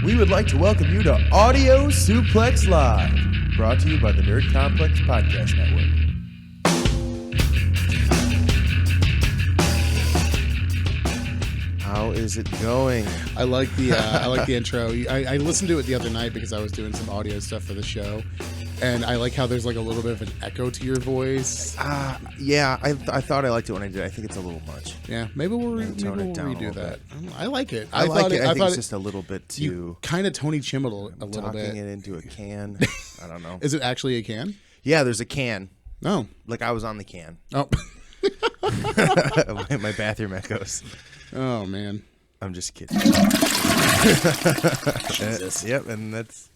We would like to welcome you to Audio Suplex Live, brought to you by the Nerd Complex Podcast Network. How is it going? I like the intro. I listened to it the other night because I was doing some audio stuff for the show, and I like how there's like a little bit of an echo to your voice. Yeah, I thought I liked it when I did. I think it's a little much. Yeah, maybe we'll tone it down redo that. I like it. I like it. I think thought it's just a little bit too. You kind of Tony Chimel a little bit. Talking it into a can. I don't know. Is it actually a can? Yeah, there's a can. Oh, like I was on the can. Oh, my bathroom echoes. Oh man, I'm just kidding. Jesus. Yep, and that's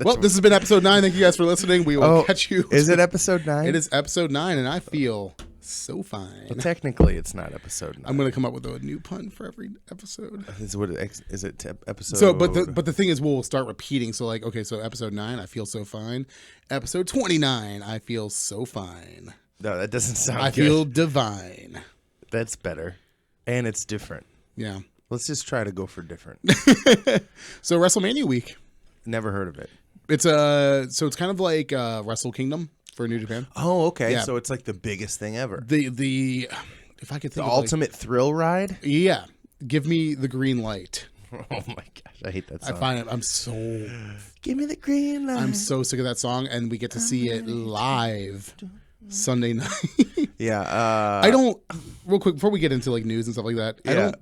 well, this has been episode 9. Thank you guys for listening. We will catch you. Is it episode 9? It is episode 9, and I feel so fine. Well, technically, it's not episode 9. I'm going to come up with a new pun for every episode. Is it episode? So, but the thing is, we'll start repeating. So, like, okay, so episode 9, I feel so fine. Episode 29, I feel so fine. No, that doesn't sound good. I feel divine. That's better, and it's different. Yeah. Let's just try to go for different. So WrestleMania week. Never heard of it. It's it's kind of like Wrestle Kingdom for New Japan. Oh, okay. Yeah. So it's like the biggest thing ever. The if I could think the of ultimate thrill ride. Yeah. Give me the green light. Oh my gosh, I hate that song. I find it. I'm so. Give me the green light. I'm so sick of that song, and we get to see it live Sunday night. Yeah. I don't. Real quick before we get into like news and stuff like that. Yeah. I don't.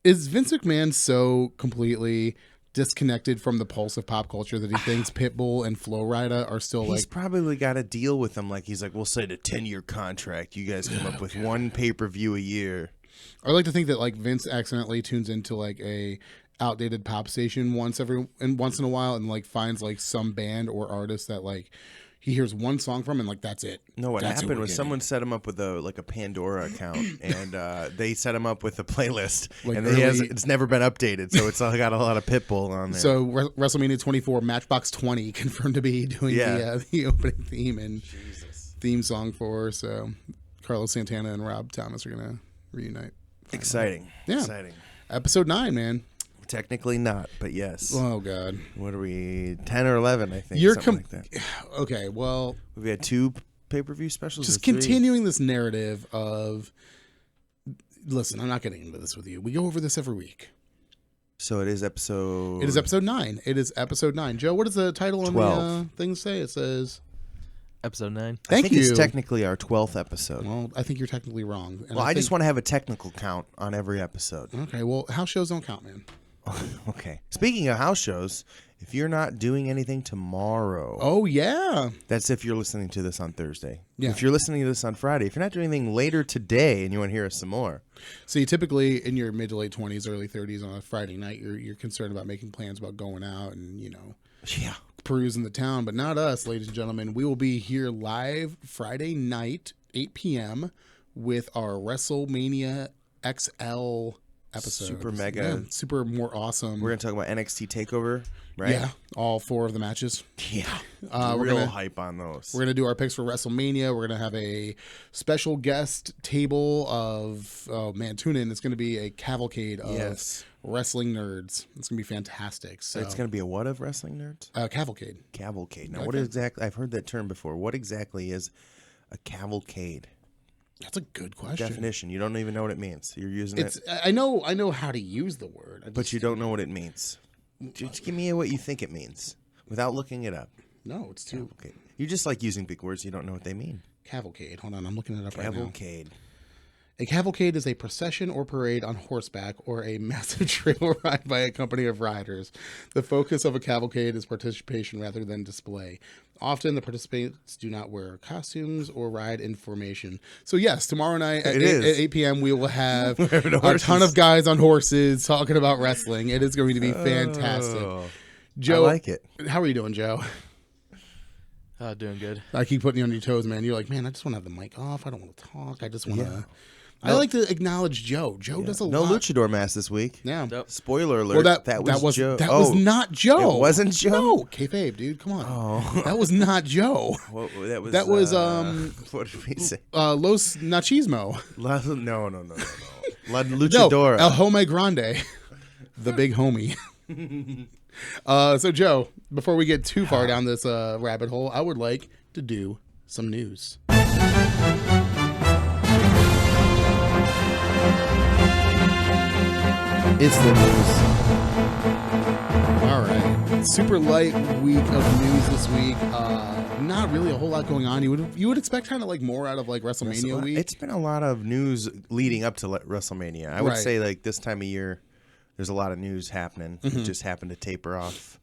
Is Vince McMahon so completely disconnected from the pulse of pop culture that he thinks Pitbull and Flo Rida are still He's like? probably got a deal with them. Like he's like, we'll sign a 10-year contract. You guys come up with one pay-per-view a year. I like to think that like Vince accidentally tunes into like a outdated pop station once in a while and like finds like some band or artist that like he hears one song from and like that's it. No, what That's happened was getting. someone set him up with a Pandora account, and they set him up with a playlist, Like and early- it's never been updated, so it's got a lot of Pitbull on there. So WrestleMania 24, Matchbox 20 confirmed to be doing the opening theme and theme song for. So Carlos Santana and Rob Thomas are gonna reunite. Exciting. Yeah. Exciting. Episode 9, man. Technically not, but yes. Oh God. What are we? 10 or 11, I think. You're something like that. Okay. Well, We had 2 pay-per-view specials. just or 3? continuing this narrative of. Listen, I'm not getting into this with you. We go over this every week. So it is episode. It is episode 9. It is episode 9. Joe, what does the title on 12. the thing say? It says. Episode 9. I think you. it's technically our 12th episode. Well, I think you're technically wrong. And Well, I just think- want to have a technical count on every episode. Okay. Well, house shows don't count, man. Okay. Speaking of house shows, if you're not doing anything tomorrow, Oh yeah. that's if you're listening to this on Thursday. Yeah. If you're listening to this on Friday, if you're not doing anything later today and you want to hear us some more, So you typically in your mid to late 20s, early 30s on a Friday night, you're concerned about making plans about going out and yeah, perusing the town, but not us, ladies and gentlemen. We will be here live Friday night, 8 p.m. with our WrestleMania XL episode. Super mega. Yeah, super more awesome. we're gonna talk about NXT Takeover, right? Yeah, all 4 of the matches. Yeah. We're Real gonna- hype on those. We're going to do our picks for WrestleMania. We're going to have a special guest table of, oh man, tune in. It's going to be a cavalcade of Yes. wrestling nerds. It's going to be fantastic. So It's gonna be a what of wrestling nerds? cavalcade. Cavalcade. Now, Like what that? exactly? I've heard that term before. What exactly is a cavalcade? That's a good question. Definition. You don't even know what it means. You're using It's it, I know how to use the word. but you don't know what it means. Just give me what you think it means without looking it up. No, it's too Okay. You just like using big words. You don't know what they mean. cavalcade. Hold on, I'm looking it up right now. Cavalcade. A cavalcade is a procession or parade on horseback or a massive trail ride by a company of riders. The focus of a cavalcade is participation rather than display. Often the participants do not wear costumes or ride in formation. So yes, tomorrow night at 8 p.m. we will have a ton of guys on horses talking about wrestling. It is going to be fantastic. Oh, Joe, I like it. How are you doing, Joe? Doing good. I keep putting you on your toes, man. You're like, man, I just want to have the mic off. I don't want to talk. I just want to I like to acknowledge Joe. Joe does a no lot. luchador match this week. Yeah. Nope. Spoiler alert. Well, that was Joe. That was not Joe. It wasn't Joe? No, kayfabe, dude. Come on. Oh. That was not Joe. That was what did we say? Los Nachismo. No. La Luchadora. No, El Home Grande. The big homie. So, Joe, before we get too far down this rabbit hole, I would like to do some news. It's the news. All right. Super light week of news this week. Not really a whole lot going on. You would expect kind of like more out of like WrestleMania week. It's been a lot of news leading up to WrestleMania. I would say like this time of year, there's a lot of news happening. It just happened to taper off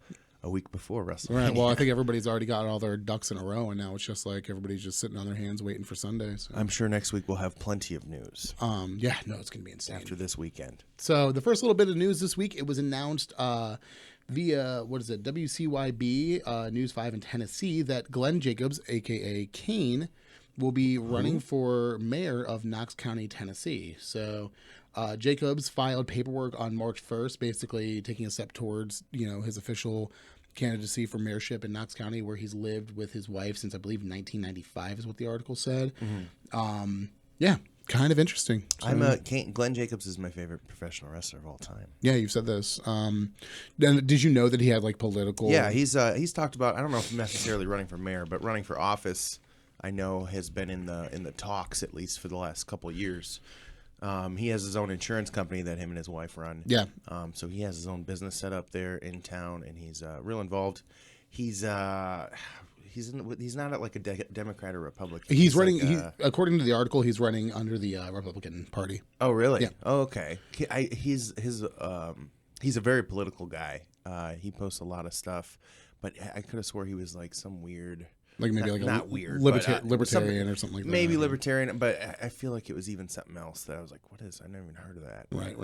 a week before WrestleMania. Right. Well, I think everybody's already got all their ducks in a row, and now it's just like everybody's just sitting on their hands waiting for Sunday. So. I'm sure next week we'll have plenty of news. Yeah, no, it's going to be insane. After this weekend. So the first little bit of news this week, it was announced via, WCYB News 5 in Tennessee that Glenn Jacobs, a.k.a. Kane, will be running for mayor of Knox County, Tennessee. So Jacobs filed paperwork on March 1st, basically taking a step towards, his official candidacy for mayorship in Knox County, where he's lived with his wife since, I believe, 1995 is what the article said. Yeah, kind of interesting. So, Glenn Jacobs is my favorite professional wrestler of all time. Yeah, you've said this. Did you know that he had like political? Yeah, he's talked about. I don't know if necessarily running for mayor, but running for office, I know has been in the talks at least for the last couple of years. He has his own insurance company that him and his wife run. Yeah. So he has his own business set up there in town, and he's real involved. He's not at like a Democrat or Republican. He's running. Like, according to the article, he's running under the Republican Party. Oh, really? Yeah. Oh, okay. He's a very political guy. He posts a lot of stuff, but I could have swore he was like some weird. Like maybe not weird, libertarian or something like that. Maybe libertarian, but I feel like it was even something else that I was like, what is? I've never even heard of that. Right.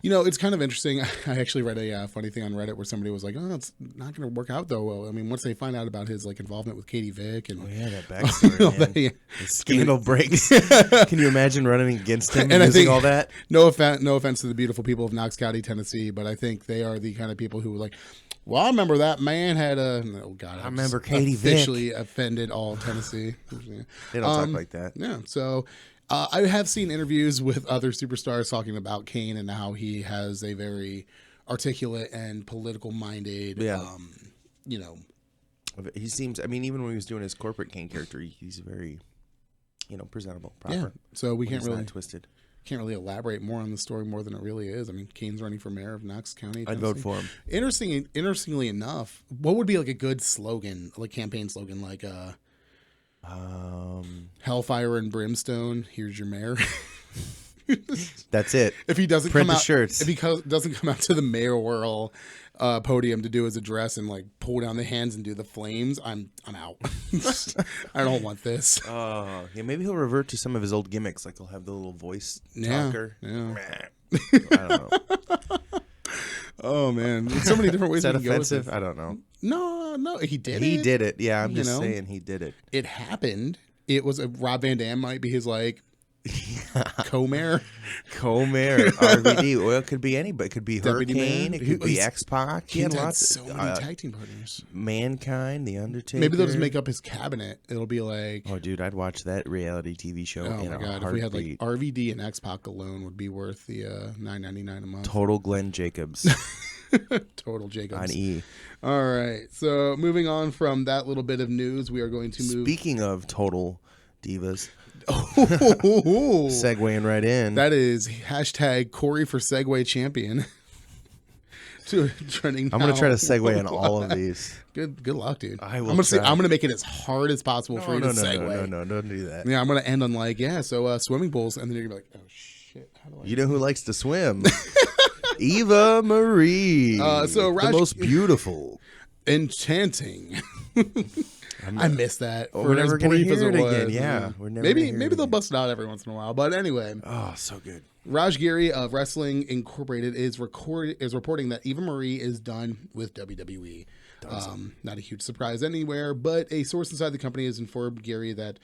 It's kind of interesting. I actually read a funny thing on Reddit where somebody was like, "Oh, it's not going to work out though." Well, I mean, once they find out about his like involvement with Katie Vick and that backstory, man. The scandal breaks. Can you imagine running against him and using all that? No offense to the beautiful people of Knox County, Tennessee, but I think they are the kind of people who like. Well, I remember that man had I remember Katie Vick officially offended all Tennessee. They don't talk like that. Yeah. So I have seen interviews with other superstars talking about Kane and how he has a very articulate and political minded, He seems, I mean, even when he was doing his corporate Kane character, he's very, presentable, proper. Yeah. So we can't really twisted. Can't really elaborate more on the story more than it really is. I mean, Kane's running for mayor of Knox County, Tennessee. I'd vote for him. Interestingly enough, what would be like a good slogan, like campaign slogan, like Hellfire and Brimstone, here's your mayor. That's it. If he doesn't print come the out, shirts. If he doesn't come out to the mayoral podium to do his address and like pull down the hands and do the flames, I'm out. I don't want this. Yeah, maybe he'll revert to some of his old gimmicks, like he'll have the little voice talker. Yeah. I don't know. Oh man, there's so many different ways. Is that we can offensive? Go with I don't know. No, he did. He did it. Yeah, I'm just saying he did it. It happened. It was Rob Van Dam might be his like co-mayor, RVD. Well, it could be anybody. It could be Deputy Hurricane. Man. It could be X-Pac. He had so many tag team partners. Mankind, The Undertaker. Maybe they'll just make up his cabinet. It'll be like, oh, dude, I'd watch that reality TV show. Oh in my god, a if we had heartbeat. like RVD and X-Pac alone would be worth the $9.99 a month. Total Glenn Jacobs. Total Jacobs on E. All right, so moving on from that little bit of news, we are going to move. Speaking of total divas. Oh, segueing right in. That is hashtag Corey for Segway champion. Trending. I'm going to try to segue in all of these. Good luck, dude. I will. I'm going to make it as hard as possible for you to segue. No, don't do that. Yeah, I'm going to end on like, so swimming pools, and then you're going to be like, oh shit, how do I? You know who likes to swim? Eva Marie. So the most beautiful, enchanting. I miss that. We're never going to hear it again. Yeah, maybe they'll bust it out every once in a while. But anyway, oh, so good. Raj Giri of Wrestling Incorporated is reporting that Eva Marie is done with WWE. Not a huge surprise anywhere, but a source inside the company has informed Giri that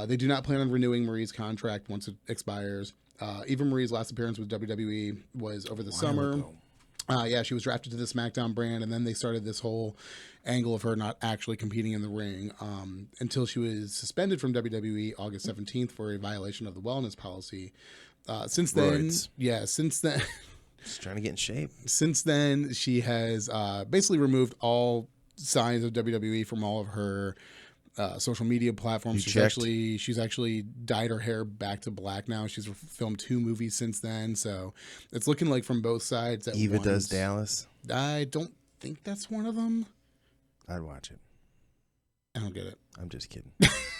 They do not plan on renewing Marie's contract once it expires. Eva Marie's last appearance with WWE was over the summer. Yeah, she was drafted to the SmackDown brand, and then they started this whole angle of her not actually competing in the ring until she was suspended from WWE August 17th for a violation of the wellness policy. Since then, just trying to get in shape. Since then, she has basically removed all signs of WWE from all of her social media platforms. She's actually dyed her hair back to black now. She's filmed 2 movies since then, so it's looking like from both sides. Eva does Dallas. I don't think that's one of them. I'd watch it. I don't get it. I'm just kidding.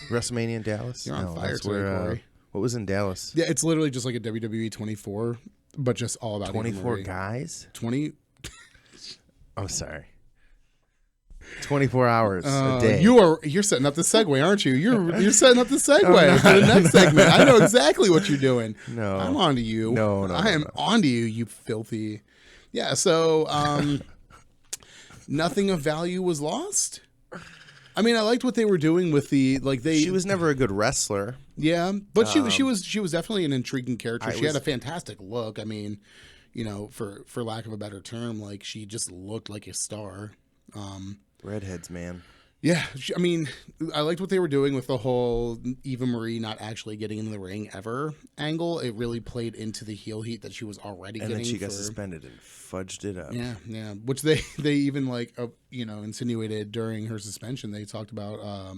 WrestleMania in Dallas. You're on fire today, Corey. What was in Dallas? Yeah, it's literally just like a WWE 24, but just all about 24 guys. 20. I'm sorry. 24 hours a day. You're setting up the segue, aren't you? You're setting up the segue for the next segment. I know exactly what you're doing. No, I'm on to you. No, I am on to you, you filthy. Yeah. So, nothing of value was lost. I mean, I liked what they were doing with She was never a good wrestler. Yeah, but she was definitely an intriguing character. She had a fantastic look. I mean, for lack of a better term, like she just looked like a star. Redheads, man. Yeah, I mean, I liked what they were doing with the whole Eva Marie not actually getting in the ring ever angle. It really played into the heel heat that she was already getting. And then she got suspended and fudged it up. Yeah, yeah. Which they even insinuated during her suspension. They talked about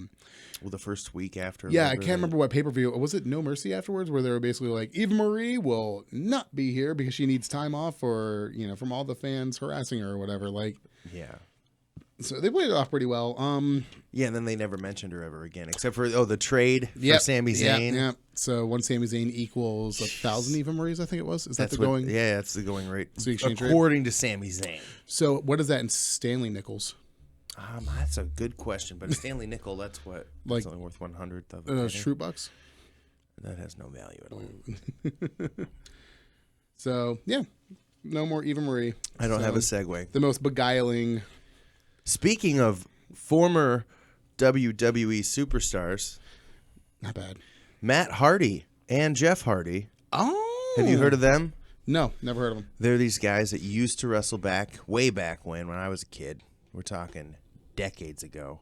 the first week after. Yeah, I can't remember what pay-per-view. Was it No Mercy afterwards, where they were basically like, Eva Marie will not be here because she needs time off for from all the fans harassing her or whatever. Like, yeah. So they played it off pretty well. Yeah, and then they never mentioned her ever again, except for the trade for Sami Zayn. Yeah. So one Sami Zayn equals 1,000 Eva Maries, I think it was. That's the going? Yeah, that's the going rate. According to Sami Zayn. So what is that in Stanley nickels? That's a good question, but a Stanley nickel, that's what? It's only worth 1/100 of it. Those True Bucks. That has no value at all. So yeah, no more Eva Marie. I don't have a segue. The most beguiling. Speaking of former WWE superstars, not bad. Matt Hardy and Jeff Hardy. Oh, have you heard of them? No, never heard of them. They're these guys that used to wrestle way back when I was a kid. We're talking decades ago.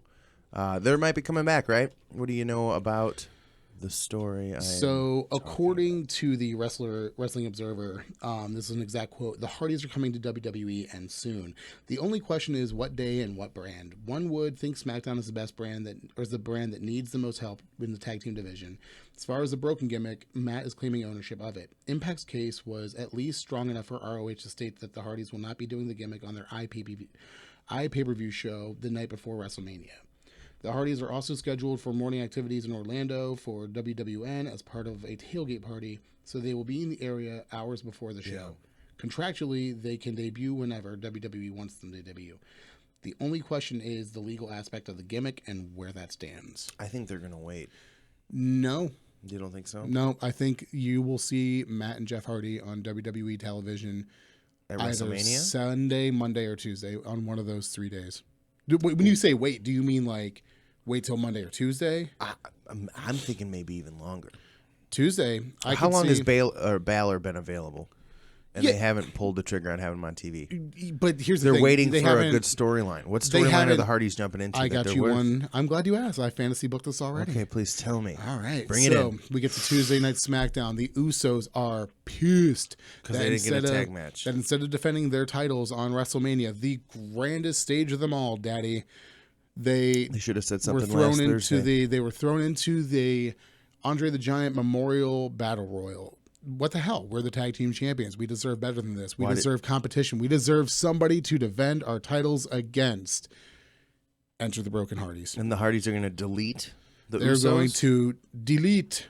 They might be coming back, right? What do you know about the story? So, according to the Wrestling Observer, this is an exact quote: "The Hardys are coming to WWE and soon. The only question is what day and what brand. One would think SmackDown is the best brand is the brand that needs the most help in the tag team division. As far as the broken gimmick, Matt is claiming ownership of it. Impact's case was at least strong enough for ROH to state that the Hardys will not be doing the gimmick on their pay-per-view show the night before WrestleMania. The Hardys are also scheduled for morning activities in Orlando for WWN as part of a tailgate party, so they will be in the area hours before the show. Contractually, they can debut whenever WWE wants them to debut. The only question is the legal aspect of the gimmick and where that stands." I think they're going to wait. No. You don't think so? No, I think you will see Matt and Jeff Hardy on WWE television at either WrestleMania? Sunday, Monday, or Tuesday on one of those 3 days. When you say wait, do you mean like wait till Monday or Tuesday? I'm thinking maybe even longer. Tuesday. How long has Balor been available? And they haven't pulled the trigger on having him on TV. But here's the thing. They're waiting for a good storyline. What storyline are the Hardys jumping into? I got you one. I'm glad you asked. I fantasy booked this already. Okay, please tell me. All right. Bring it in. We get to Tuesday Night SmackDown. The Usos are pissed. Because they didn't get a tag match. That instead of defending their titles on WrestleMania, the grandest stage of them all, Daddy, they should have said something last Thursday. They were thrown into the Andre the Giant Memorial Battle Royal. What the hell? We're the tag team champions. We deserve better than this. We deserve competition. We deserve somebody to defend our titles against. Enter the Broken Hardys. And the Hardys are going to delete the They're Usos? going to delete.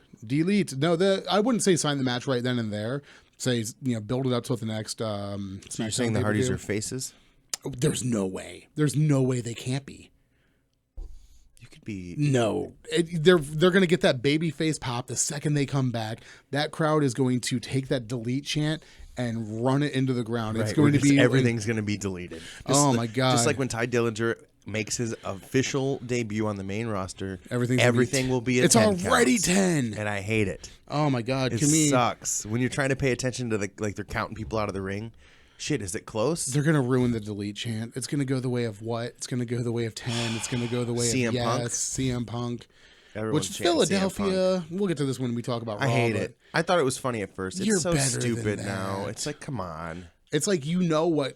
No, I wouldn't say sign the match right then and there. Say, build it up till the next So you're saying the Hardys are faces? There's no way. There's no way they can't be. No, they're going to get that baby face pop the second they come back. That crowd is going to take that delete chant and run it into the ground. Right. It's going to be everything's going to be deleted. Oh my god! Just like when Ty Dillinger makes his official debut on the main roster, Everything will be a it's 10 already counts. 10. And I hate it. Oh my God. It sucks. When you're trying to pay attention to they're counting people out of the ring. Shit, is it close? They're going to ruin the delete chant. It's going to go the way of what? It's going to go the way of 10. It's going to go the way CM of yes, Punk? CM Punk. Everyone's Which chanting CM Philadelphia, Punk. we'll get to this when we talk about Raw. I hate it. I thought it was funny at first. You're It's so better than stupid now. that. It's like, come on. It's like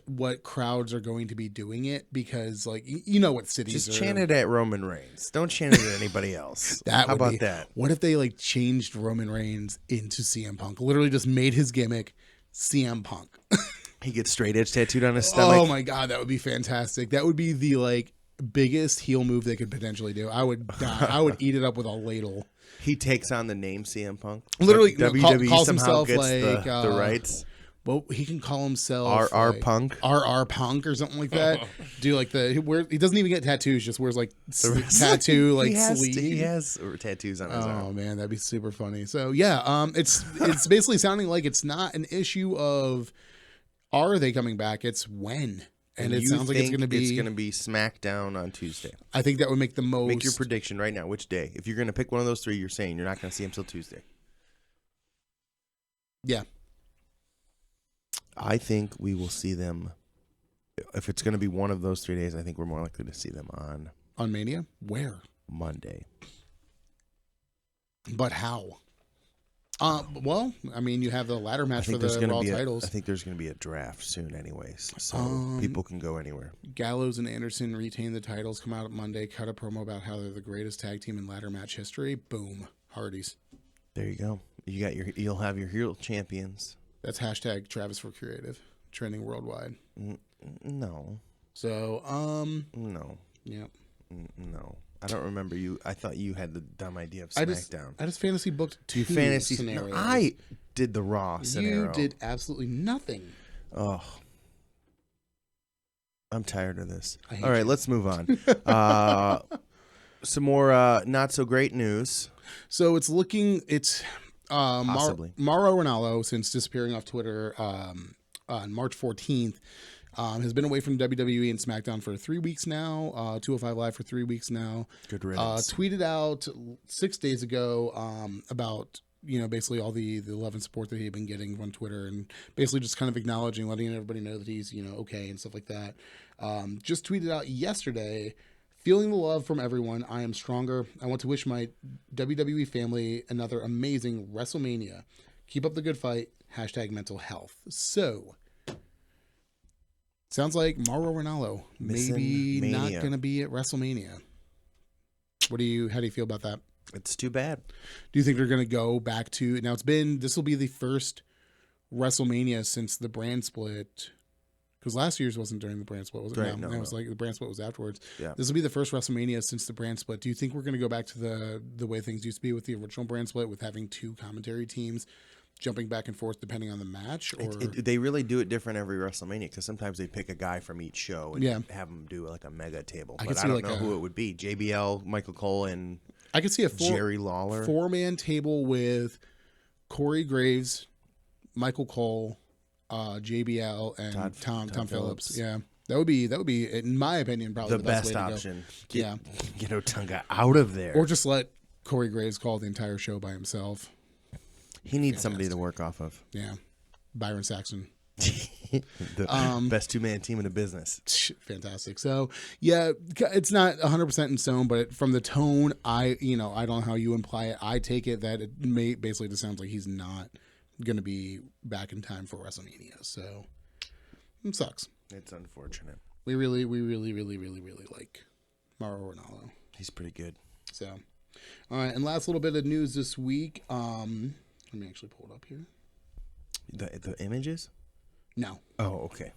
what crowds are going to be doing it because like you know what cities Just are. chant it at Roman Reigns. Don't chant it at anybody else. How about that? What if they like changed Roman Reigns into CM Punk? Literally just made his gimmick CM Punk. He gets straight edge tattooed on his stomach. Oh my God, that would be fantastic. That would be the like biggest heel move they could potentially do. I would die. I would eat it up with a ladle. He takes on the name CM Punk. Literally, WWE calls somehow himself gets like the rights. Well, he can call himself RR like, Punk. RR Punk or something like that. Do like he doesn't even get tattoos, just wears like tattoo like sleeve. He has tattoos on his arm. Oh man, that'd be super funny. So yeah, it's basically sounding like it's not an issue of are they coming back? It's when. And it sounds like it's going to be SmackDown on Tuesday. I think that would make the most. Make your prediction right now. Which day? If you're going to pick one of those three, you're saying you're not going to see him till Tuesday. Yeah. I think we will see them. If it's going to be one of those 3 days, I think we're more likely to see them on Mania. Where? Monday. But how? Well, I mean, you have the ladder match for the Raw titles. I think there's going to be a draft soon, anyways, so people can go anywhere. Gallows and Anderson retain the titles. Come out Monday, cut a promo about how they're the greatest tag team in ladder match history. Boom, Hardys. There you go. You'll have your heel champions. That's hashtag Travis for Creative, trending worldwide. No. So, no. Yep. No. I don't remember you. I thought you had the dumb idea of SmackDown. I just fantasy booked two scenarios. No, I did the Raw scenario. You did absolutely nothing. Oh. I'm tired of this. All right, let's move on. Some more not so great news. So it's Possibly. Mauro Ranallo, since disappearing off Twitter on March 14th, has been away from WWE and SmackDown for 3 weeks now, 205 Live for 3 weeks now. Good riddance. Tweeted out 6 days ago about, basically all the love and support that he had been getting on Twitter and basically just kind of acknowledging, letting everybody know that he's, okay and stuff like that. Just tweeted out yesterday, feeling the love from everyone. I am stronger. I want to wish my WWE family another amazing WrestleMania. Keep up the good fight. Hashtag mental health. So, sounds like Mauro Ranallo maybe not going to be at WrestleMania. How do you feel about that? It's too bad. Do you think they're going to go back to, now this will be the first WrestleMania since the brand split, because last year's wasn't during the brand split, was it? Right, No, it was like the brand split was afterwards. Yeah. This will be the first WrestleMania since the brand split. Do you think we're going to go back to the way things used to be with the original brand split, with having two commentary teams jumping back and forth depending on the match? Or they really do it different every WrestleMania, because sometimes they pick a guy from each show and have him do like a mega table. But I don't know who it would be. JBL, Michael Cole, and I could see a Jerry Lawler 4-man table with Corey Graves, Michael Cole, JBL, and Tom Phillips. Yeah, that would be in my opinion probably the best way option. To go. Get Otunga out of there, or just let Corey Graves call the entire show by himself. He needs somebody to work off of. Yeah, Byron Saxton. The best two-man team in the business. Fantastic. So yeah, it's not 100% in stone, but from the tone, I don't know how you imply it. I take it that it basically just sounds like he's not going to be back in time for WrestleMania. So it sucks. It's unfortunate. We really like Mauro Ranallo. He's pretty good. So, all right, and last little bit of news this week. Let me actually pull it up here. The images? No. Oh, okay.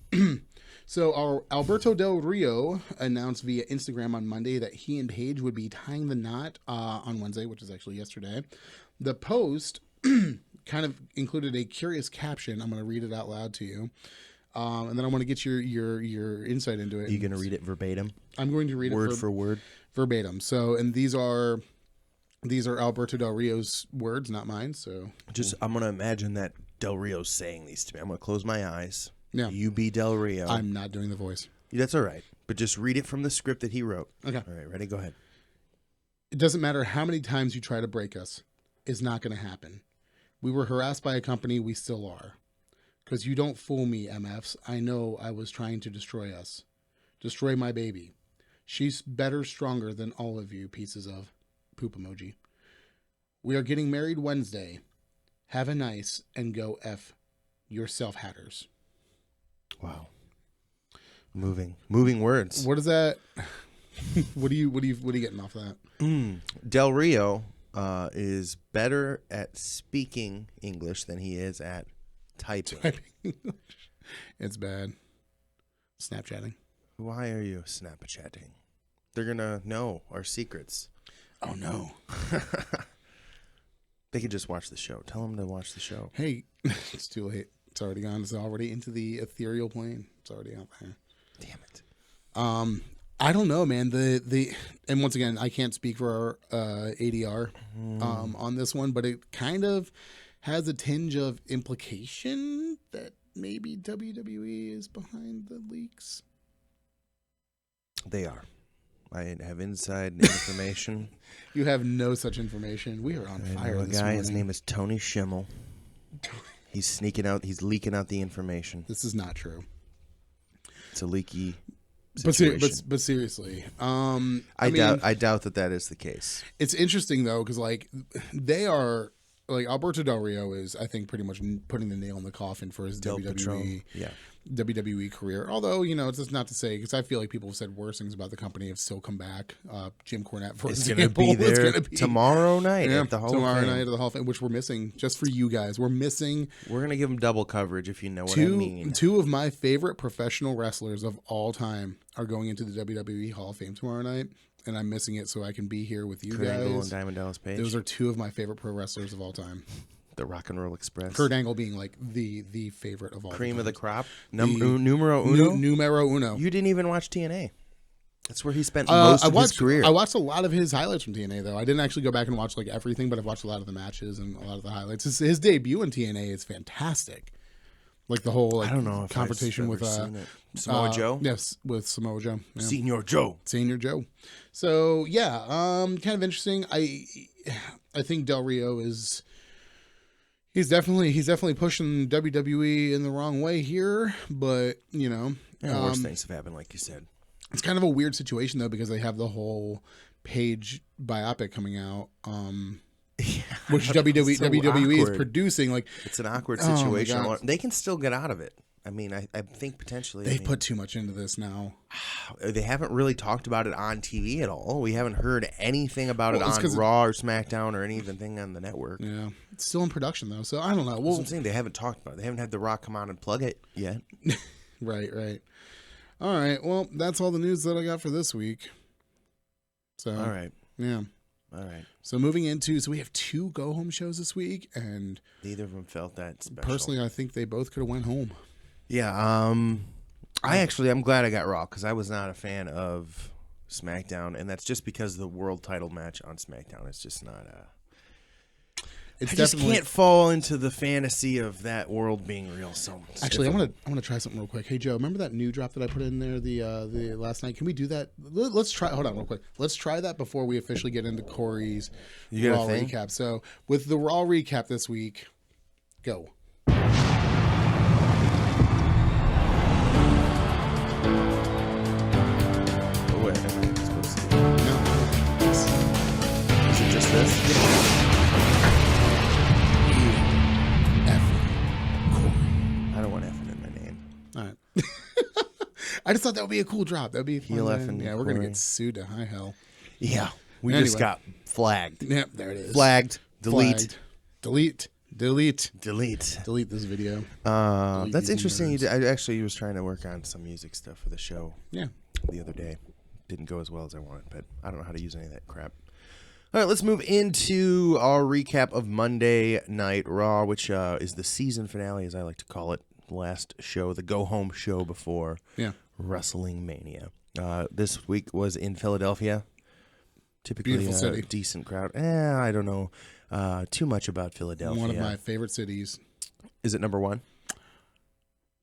So our Alberto Del Rio announced via Instagram on Monday that he and Paige would be tying the knot on Wednesday, which is actually yesterday. The post kind of included a curious caption. I'm going to read it out loud to you. And then I want to get your insight into it. Are you going to read it verbatim? I'm going to read word it for word. Verbatim. So, and these are Alberto Del Rio's words, not mine. So I'm going to imagine that Del Rio's saying these to me. I'm going to close my eyes. Yeah. You be Del Rio. I'm not doing the voice. That's all right. But just read it from the script that he wrote. Okay. All right, ready? Go ahead. It doesn't matter how many times you try to break us. It's not going to happen. We were harassed by a company. We still are. Because you don't fool me, MFs. I know I was trying to destroy us. Destroy my baby. She's better, stronger than all of you pieces of poop emoji. We are getting married Wednesday. Have a nice and go F yourself, hatters. Wow. Moving words. What is that? What are you getting off that? Del Rio is better at speaking English than he is at typing. It's bad. Snapchatting. Why are you Snapchatting? They're gonna know our secrets. Oh no. They could just watch the show. Tell them to watch the show. Hey, it's too late. It's already gone. It's already into the ethereal plane. It's already out there. Damn it. I don't know, man. And once again, I can't speak for our ADR on this one, but it kind of has a tinge of implication that maybe WWE is behind the leaks. They are. I have inside information. You have no such information. We are on fire this morning. His name is Tony Schimmel. He's sneaking out. He's leaking out the information. This is not true. It's a leaky But situation. but seriously, I doubt that is the case. It's interesting though, because like they are like Alberto Del Rio is, I think, pretty much putting the nail in the coffin for his WWE career. Although, you know, it's just not to say, because I feel like people have said worse things about the company have still come back. Jim Cornette, for example, is going to be tomorrow night at the Hall of Fame. Tomorrow night at the Hall of Fame, which we're missing just for you guys. We're missing. We're going to give him double coverage, if you know what I mean. Two of my favorite professional wrestlers of all time are going into the WWE Hall of Fame tomorrow night. And I'm missing it so I can be here with you Kurt guys. Angle and Diamond Dallas Page. Those are two of my favorite pro wrestlers of all time. The Rock and Roll Express. Kurt Angle being like the favorite of all. Cream of the crop. Numero uno. You didn't even watch TNA. That's where he spent most of his career. I watched a lot of his highlights from TNA though. I didn't actually go back and watch like everything, but I've watched a lot of the matches and a lot of the highlights. His debut in TNA is fantastic. Like the whole I don't know if confrontation with Samoa Joe. Yes, with Samoa Joe. Yeah. Senior Joe. So yeah, kind of interesting. I think Del Rio is he's definitely pushing WWE in the wrong way here, but you know, worse things have happened, like you said. It's kind of a weird situation though because they have the whole Page biopic coming out. Which WWE is producing. Like, it's an awkward situation. They can still get out of it. I mean, I think potentially they put too much into this now. They haven't really talked about it on TV at all. We haven't heard anything about it on Raw or SmackDown or anything on the network. Yeah, it's still in production though, so I don't know. That's what I'm saying. They haven't talked about it. They haven't had The Rock come on and plug it yet. Right. All right. Well, that's all the news that I got for this week. So all right. Yeah. All right. So moving into, we have 2 go-home shows this week, and neither of them felt that special. Personally, I think they both could have went home. Yeah. I'm glad I got Raw because I was not a fan of SmackDown, and that's just because the world title match on SmackDown is just not I just can't fall into the fantasy of that world being real. So actually, I want to try something real quick. Hey Joe, remember that new drop that I put in there the last night? Can we do that? Let's try. Hold on, real quick. Let's try that before we officially get into Corey's Raw recap. So with the Raw recap this week, go. Oh, wait, am I supposed to? No. Is it just this? Yeah. I just thought that would be a cool drop. That would be a fun. Yeah, we're gonna get sued to high hell. Yeah, we just got flagged. Yep, there it is. Flagged. Delete this video. That's interesting. I actually was trying to work on some music stuff for the show. Yeah. The other day, didn't go as well as I wanted, but I don't know how to use any of that crap. All right, let's move into our recap of Monday Night Raw, which is the season finale, as I like to call it. Last show, the go-home show before Wrestlemania. This week was in Philadelphia. Typically beautiful city. Decent crowd. I don't know too much about Philadelphia. One of my favorite cities. Is it number 1?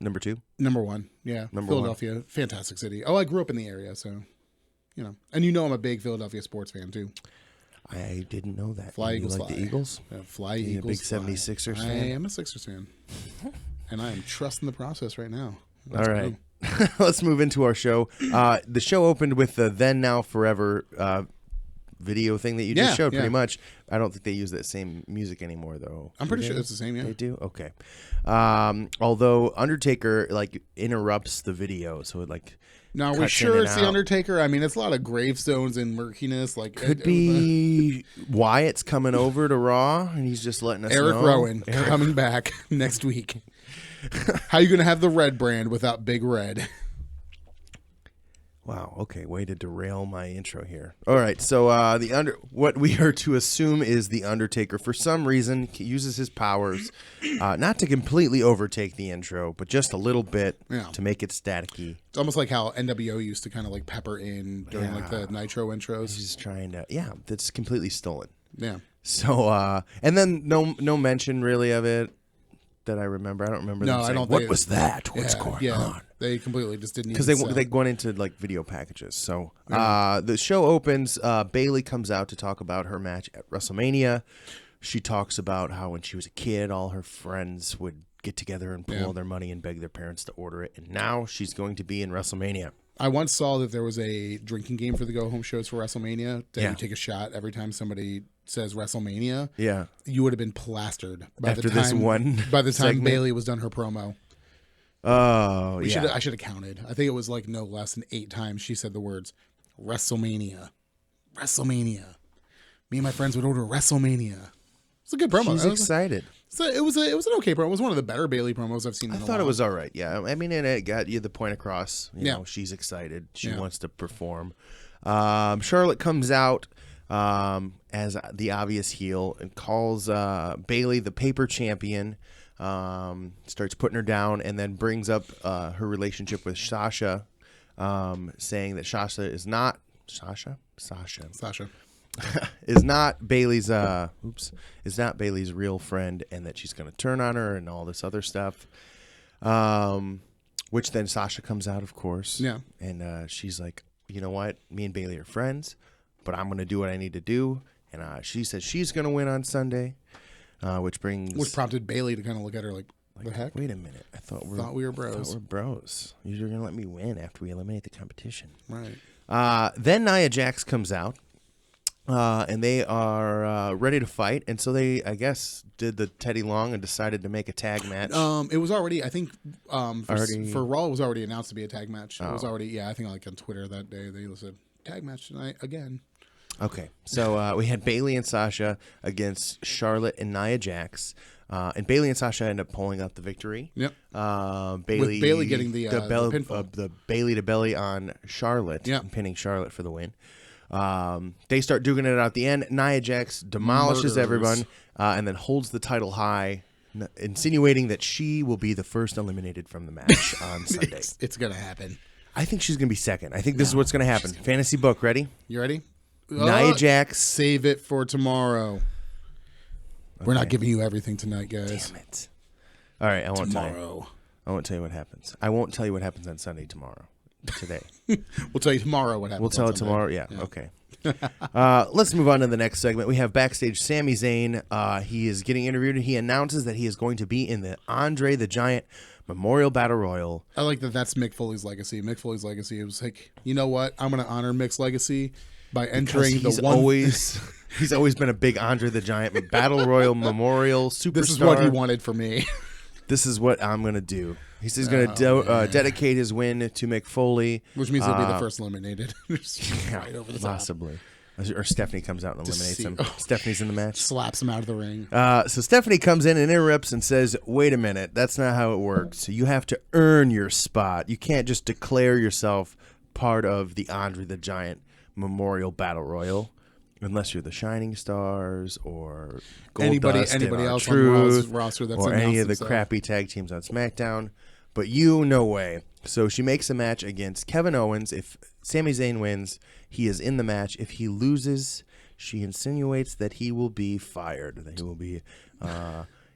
Number 2? Number 1, yeah. Philadelphia, fantastic city. Oh, I grew up in the area, so, and I'm a big Philadelphia sports fan, too. I didn't know that. Fly, you Eagles, like fly. the Eagles? Fly, you Eagles, a big 76ers fan? I am a Sixers fan. And I am trusting the process right now. All right. Let's move into our show. The show opened with the Then, Now, Forever video thing that you just showed, pretty much. I don't think they use that same music anymore, though. I'm pretty sure it's the same, yeah. They do? Okay. Although Undertaker, interrupts the video, so it, Now, are we sure it's The Undertaker? I mean, it's a lot of gravestones and murkiness. Could be Wyatt's coming over to Raw, and he's just letting us know. Eric Rowan coming back next week. How are you going to have the Red brand without Big Red? Wow. Okay. Way to derail my intro here. All right. So what we are to assume is the Undertaker, for some reason, uses his powers not to completely overtake the intro, but just a little bit to make it staticky. It's almost like how NWO used to kind of pepper in during the Nitro intros. He's trying to. Yeah. That's completely stolen. Yeah. So and then no mention really of it that I remember. I don't remember. No, them saying, I don't. What was that? What's going on? They completely just didn't. Because they went into video packages. So the show opens. Bayley comes out to talk about her match at WrestleMania. She talks about how when she was a kid, all her friends would get together and pool their money and beg their parents to order it. And now she's going to be in WrestleMania. I once saw that there was a drinking game for the go home shows for WrestleMania. That you take a shot every time somebody says WrestleMania. Yeah, you would have been plastered by the time Bayley was done her promo. Oh, I should have counted. I think it was no less than 8 times she said the words WrestleMania. WrestleMania. Me and my friends would order WrestleMania. It's a good promo. She's excited. It was an okay promo. It was one of the better Bayley promos I've seen in a while. I thought it was all right. Yeah, I mean, and it got you the point across. You know, she's excited. She wants to perform. Charlotte comes out as the obvious heel and calls Bayley the paper champion. Starts putting her down and then brings up her relationship with Sasha, saying that Sasha is not is not Bayley's real friend, and that she's going to turn on her and all this other stuff. Which then Sasha comes out, of course. Yeah. And she's like, you know what? Me and Bayley are friends, but I'm going to do what I need to do. And she says she's going to win on Sunday. Which prompted Bayley to kind of look at her like the heck? Wait a minute. I thought we were bros. We're bros. You're going to let me win after we eliminate the competition. Right. Then Nia Jax comes out. And they are ready to fight. And so they, I guess, did the Teddy Long and decided to make a tag match. It was already, I think, for Raw, it was already announced to be a tag match. It was already, I think on Twitter that day, they said, tag match tonight again. Okay, so we had Bayley and Sasha against Charlotte and Nia Jax, and Bayley and Sasha end up pulling out the victory. Yep. Bayley, with Bayley getting the pinfall. The Bayley to belly on Charlotte, and pinning Charlotte for the win. They start duking it out at the end. Nia Jax demolishes everyone, and then holds the title high, insinuating that she will be the first eliminated from the match on Sunday. It's gonna happen. I think she's gonna be second. I think this is what's gonna happen. Fantasy book, ready? You ready? Nia Jax. Save it for tomorrow. Okay. We're not giving you everything tonight, guys. Damn it. All right, I won't tell you. I won't tell you what happens. I won't tell you what happens on Sunday tomorrow. Today. We'll tell you tomorrow what happens. We'll tell it tomorrow. Yeah. Okay. Let's move on to the next segment. We have backstage Sami Zayn. He is getting interviewed, and he announces that he is going to be in the Andre the Giant Memorial Battle Royal. I like that. That's Mick Foley's legacy. Mick Foley's legacy. It was like, you know what? I'm going to honor Mick's legacy by entering the one. He's always been a big Andre the Giant Battle Royal Memorial Superstar. This is what he wanted for me. This is what I'm going to do. He's going to dedicate his win to Mick Foley. Which means he'll be the first eliminated. Right over the possibly. Or Stephanie comes out and eliminates him. Stephanie's in the match. Slaps him out of the ring. So Stephanie comes in and interrupts and says, wait a minute, that's not how it works. You have to earn your spot. You can't just declare yourself part of the Andre the Giant Memorial Battle Royal. Unless you're the Shining Stars or anybody else Truth, on the roster that's or any of the crappy tag teams on SmackDown. But no way. So she makes a match against Kevin Owens. If Sami Zayn wins, he is in the match. If he loses, she insinuates that he will be fired, that he will be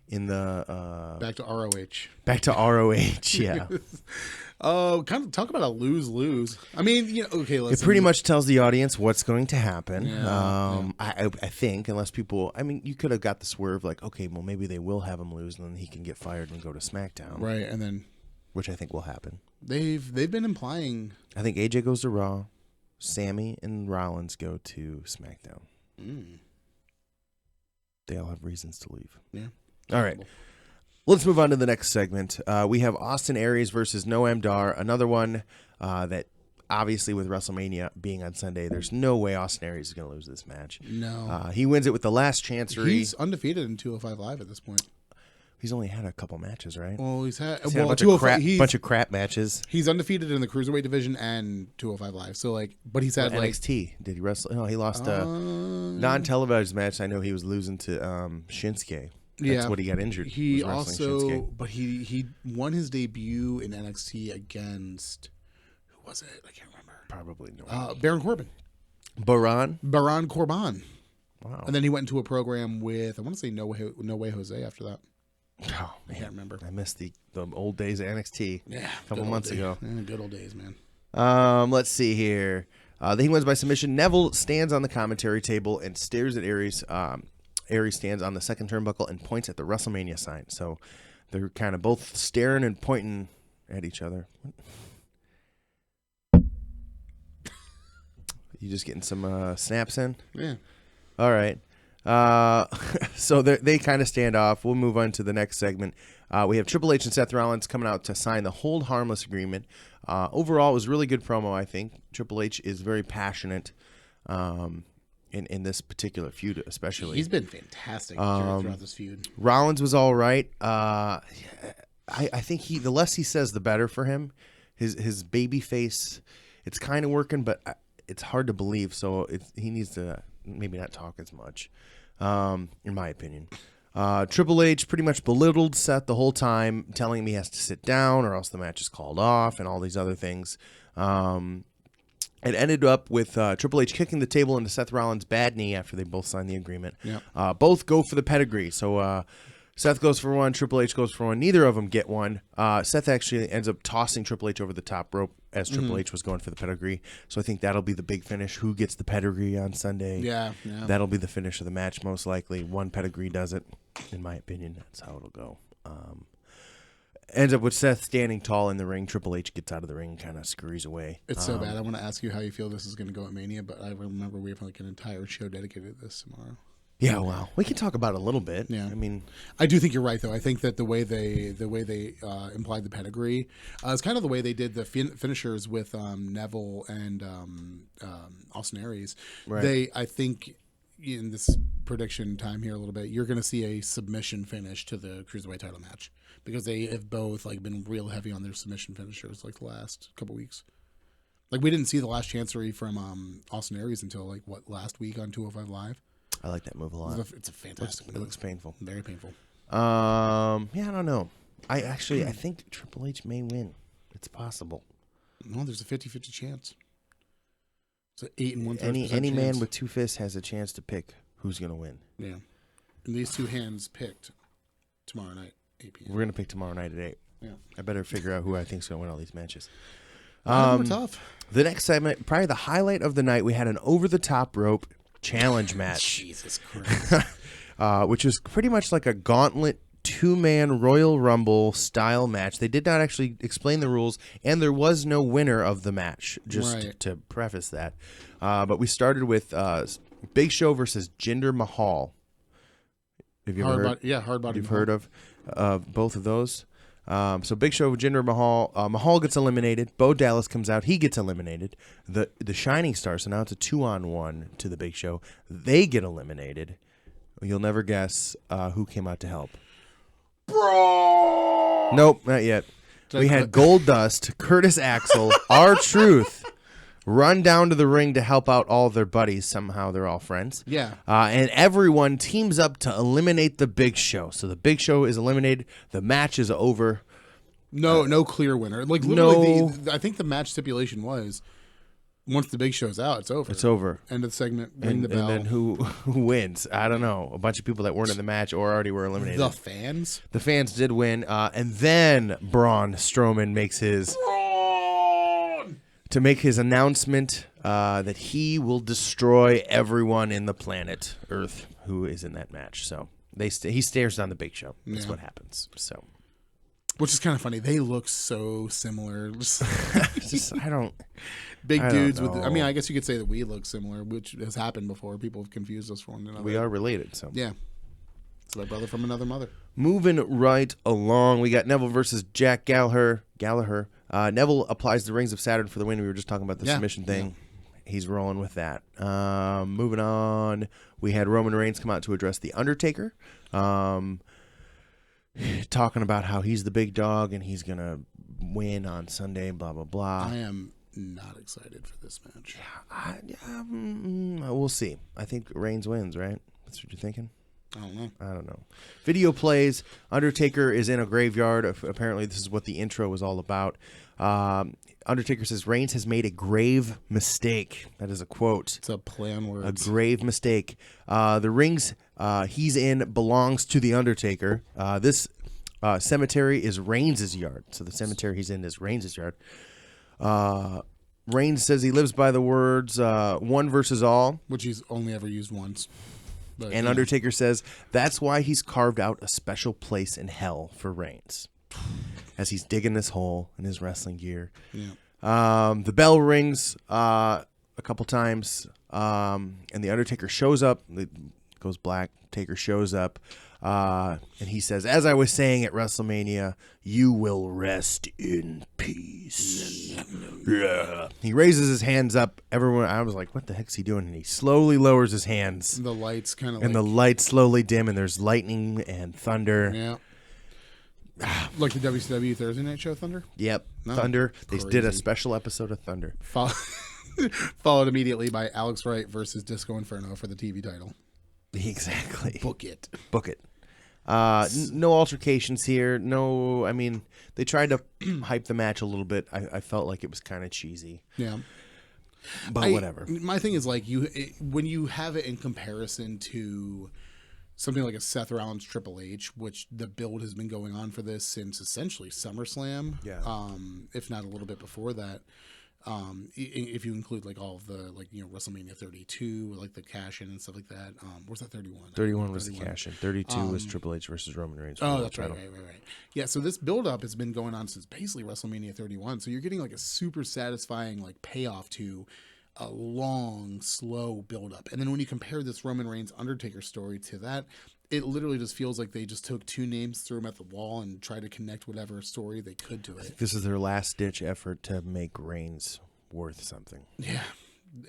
in the Back to ROH. Back to ROH, yeah. Oh, kind of talk about a lose-lose. I mean, okay, listen. It pretty much tells the audience what's going to happen. Yeah. I think, unless people, I mean, you could have got the swerve like, okay, well, maybe they will have him lose, and then he can get fired and go to SmackDown. Right, and then which I think will happen. They've been implying. I think AJ goes to Raw, Sammy and Rollins go to SmackDown. They all have reasons to leave. Yeah. All right. Let's move on to the next segment. We have Austin Aries versus Noam Dar, another one that obviously with WrestleMania being on Sunday, there's no way Austin Aries is going to lose this match. No. He wins it with the last chancery. He's undefeated in 205 Live at this point. He's only had a couple matches, right? Well, he's had a bunch of crap matches. He's undefeated in the Cruiserweight division and 205 Live. So, but he's had NXT. Did he wrestle? No, he lost a non-televised match. I know he was losing to Shinsuke. That's what he got injured. He also, Shinsuke. But he won his debut in NXT against, who was it? I can't remember. Probably no. Baron Corbin. Baron Corbin. Wow. And then he went into a program with, I want to say No Way Jose after that. Oh, man. I can't remember. I missed the old days of NXT. Yeah, a couple months ago. Yeah, good old days, man. Let's see here. He wins by submission. Neville stands on the commentary table and stares at Aries. Aries stands on the second turnbuckle and points at the WrestleMania sign. So they're kind of both staring and pointing at each other. You just getting some snaps in? Yeah. All right. So they kind of stand off. We'll move on to the next segment. We have Triple H and Seth Rollins coming out to sign the Hold Harmless agreement. Overall, it was really good promo, I think. Triple H is very passionate in this particular feud, especially. He's been fantastic throughout this feud. Rollins was all right. I think the less he says, the better for him. His baby face, it's kind of working, but it's hard to believe. So he needs to maybe not talk as much, in my opinion. Triple H pretty much belittled Seth the whole time, telling him he has to sit down or else the match is called off and all these other things. It ended up with Triple H kicking the table into Seth Rollins' bad knee after they both signed the agreement. Yep. Both go for the pedigree. So Seth goes for one, Triple H goes for one. Neither of them get one. Seth actually ends up tossing Triple H over the top rope as Triple H was going for the pedigree. So I think that'll be the big finish. Who gets the pedigree on Sunday? Yeah. That'll be the finish of the match, most likely. One pedigree does it, in my opinion. That's how it'll go. Ends up with Seth standing tall in the ring. Triple H gets out of the ring and kind of scurries away. It's so bad. I want to ask you how you feel this is going to go at Mania, but I remember we have like an entire show dedicated to this tomorrow. Yeah, well, we can talk about it a little bit. Yeah, I mean, I do think you're right, though. I think that the way they implied the pedigree is kind of the way they did the finishers with Neville and Austin Aries. Right. I think in this prediction time here a little bit, you're going to see a submission finish to the Cruiserweight title match because they have both been real heavy on their submission finishers the last couple weeks. We didn't see the last chancery from Austin Aries until last week on 205 Live. I like that move a lot. It's a fantastic move. It looks painful. Very painful. Yeah, I don't know. I think Triple H may win. It's possible. No, there's a 50-50 chance. It's an 8 and 1/3% Any chance. man with two fists has a chance to pick who's going to win. Yeah. And these two hands picked tomorrow night, 8 p.m. We're going to pick tomorrow night at 8. Yeah. I better figure out who I think is going to win all these matches. Tough. The next segment, probably the highlight of the night, we had an over-the-top rope challenge match. Jesus Christ. Which was pretty much like a gauntlet two-man Royal Rumble style match. They did not actually explain the rules, and there was no winner of the match, just to preface that. But we started with Big Show versus Jinder Mahal. Have you ever heard? Hard body. You've heard of both of those? So Big Show, Jinder Mahal. Mahal gets eliminated. Bo Dallas comes out. He gets eliminated. The Shining Stars, so now it's a 2-on-1 to the Big Show. They get eliminated. You'll never guess who came out to help. Bro! Nope, not yet. We had Goldust, Curtis Axel, R-Truth run down to the ring to help out all their buddies. Somehow they're all friends. Yeah. And everyone teams up to eliminate the Big Show. So the Big Show is eliminated. The match is over. No clear winner. Literally, I think the match stipulation was once the Big Show's out, it's over. It's over. End of the segment. Ring the bell. And then who wins? I don't know. A bunch of people that weren't in the match or already were eliminated. The fans? The fans did win. And then Braun Strowman makes his... to make his announcement that he will destroy everyone in the planet Earth who is in that match. So he stares down the Big Show. That's what happens. So, which is kind of funny. They look so similar. I don't. Big I dudes don't with. know. I mean, I guess you could say that we look similar, which has happened before. People have confused us for one another. We are related. So Yeah, it's my brother from another mother. moving right along, we got Neville versus Jack Gallagher. Neville applies the Rings of Saturn for the win. We were just talking about the submission thing. He's rolling with that. Moving on, we had Roman Reigns come out to address The Undertaker, talking about how he's the big dog and he's going to win on Sunday, blah, blah, blah. I am not excited for this match. We'll see. I think Reigns wins, right? That's what you're thinking? I don't know. Video plays. Undertaker is in a graveyard. Apparently, this is what the intro was all about. Undertaker says Reigns has made a grave mistake. That is a quote. It's a play on words. A grave mistake. The rings he's in belongs to the Undertaker. This cemetery is Reigns' yard. So the cemetery he's in is Reigns' yard. Reigns says he lives by the words one versus all. Which he's only ever used once. But, And Undertaker says that's why he's carved out a special place in hell for Reigns as he's digging this hole in his wrestling gear. Yeah. The bell rings a couple times, and the Undertaker shows up. It goes black. Taker shows up, and he says, as I was saying at WrestleMania, you will rest in peace. Yeah. He raises his hands up. Everyone, I was like, what the heck's he doing? And he slowly lowers his hands. The lights kind of And the lights slowly dim, and there's lightning and thunder. Yeah. Like the WCW Thursday Night Show Thunder? Yep. No, Thunder. They crazy. did a special episode of Thunder. Followed immediately by Alex Wright versus Disco Inferno for the TV title. Exactly. Book it. Book it. No altercations here. No, I mean, they tried to hype the match a little bit. I felt like it was kind of cheesy. Yeah. But whatever. My thing is like when you have it in comparison to something like a Seth Rollins Triple H, which the build has been going on for this since essentially SummerSlam. Yeah. If not a little bit before that. If you include like all of the WrestleMania 32, like the cash in and stuff like that. Where's that 31? 31 was the cash in. 32 was Triple H versus Roman Reigns. Oh, that's right. Yeah, so this build up has been going on since basically WrestleMania 31. So you're getting like a super satisfying like payoff to a long, slow build up. And then when you compare this Roman Reigns Undertaker story to that, it literally just feels like they just took two names, threw them at the wall, and tried to connect whatever story they could to it. This is their last ditch effort to make Reigns worth something. Yeah.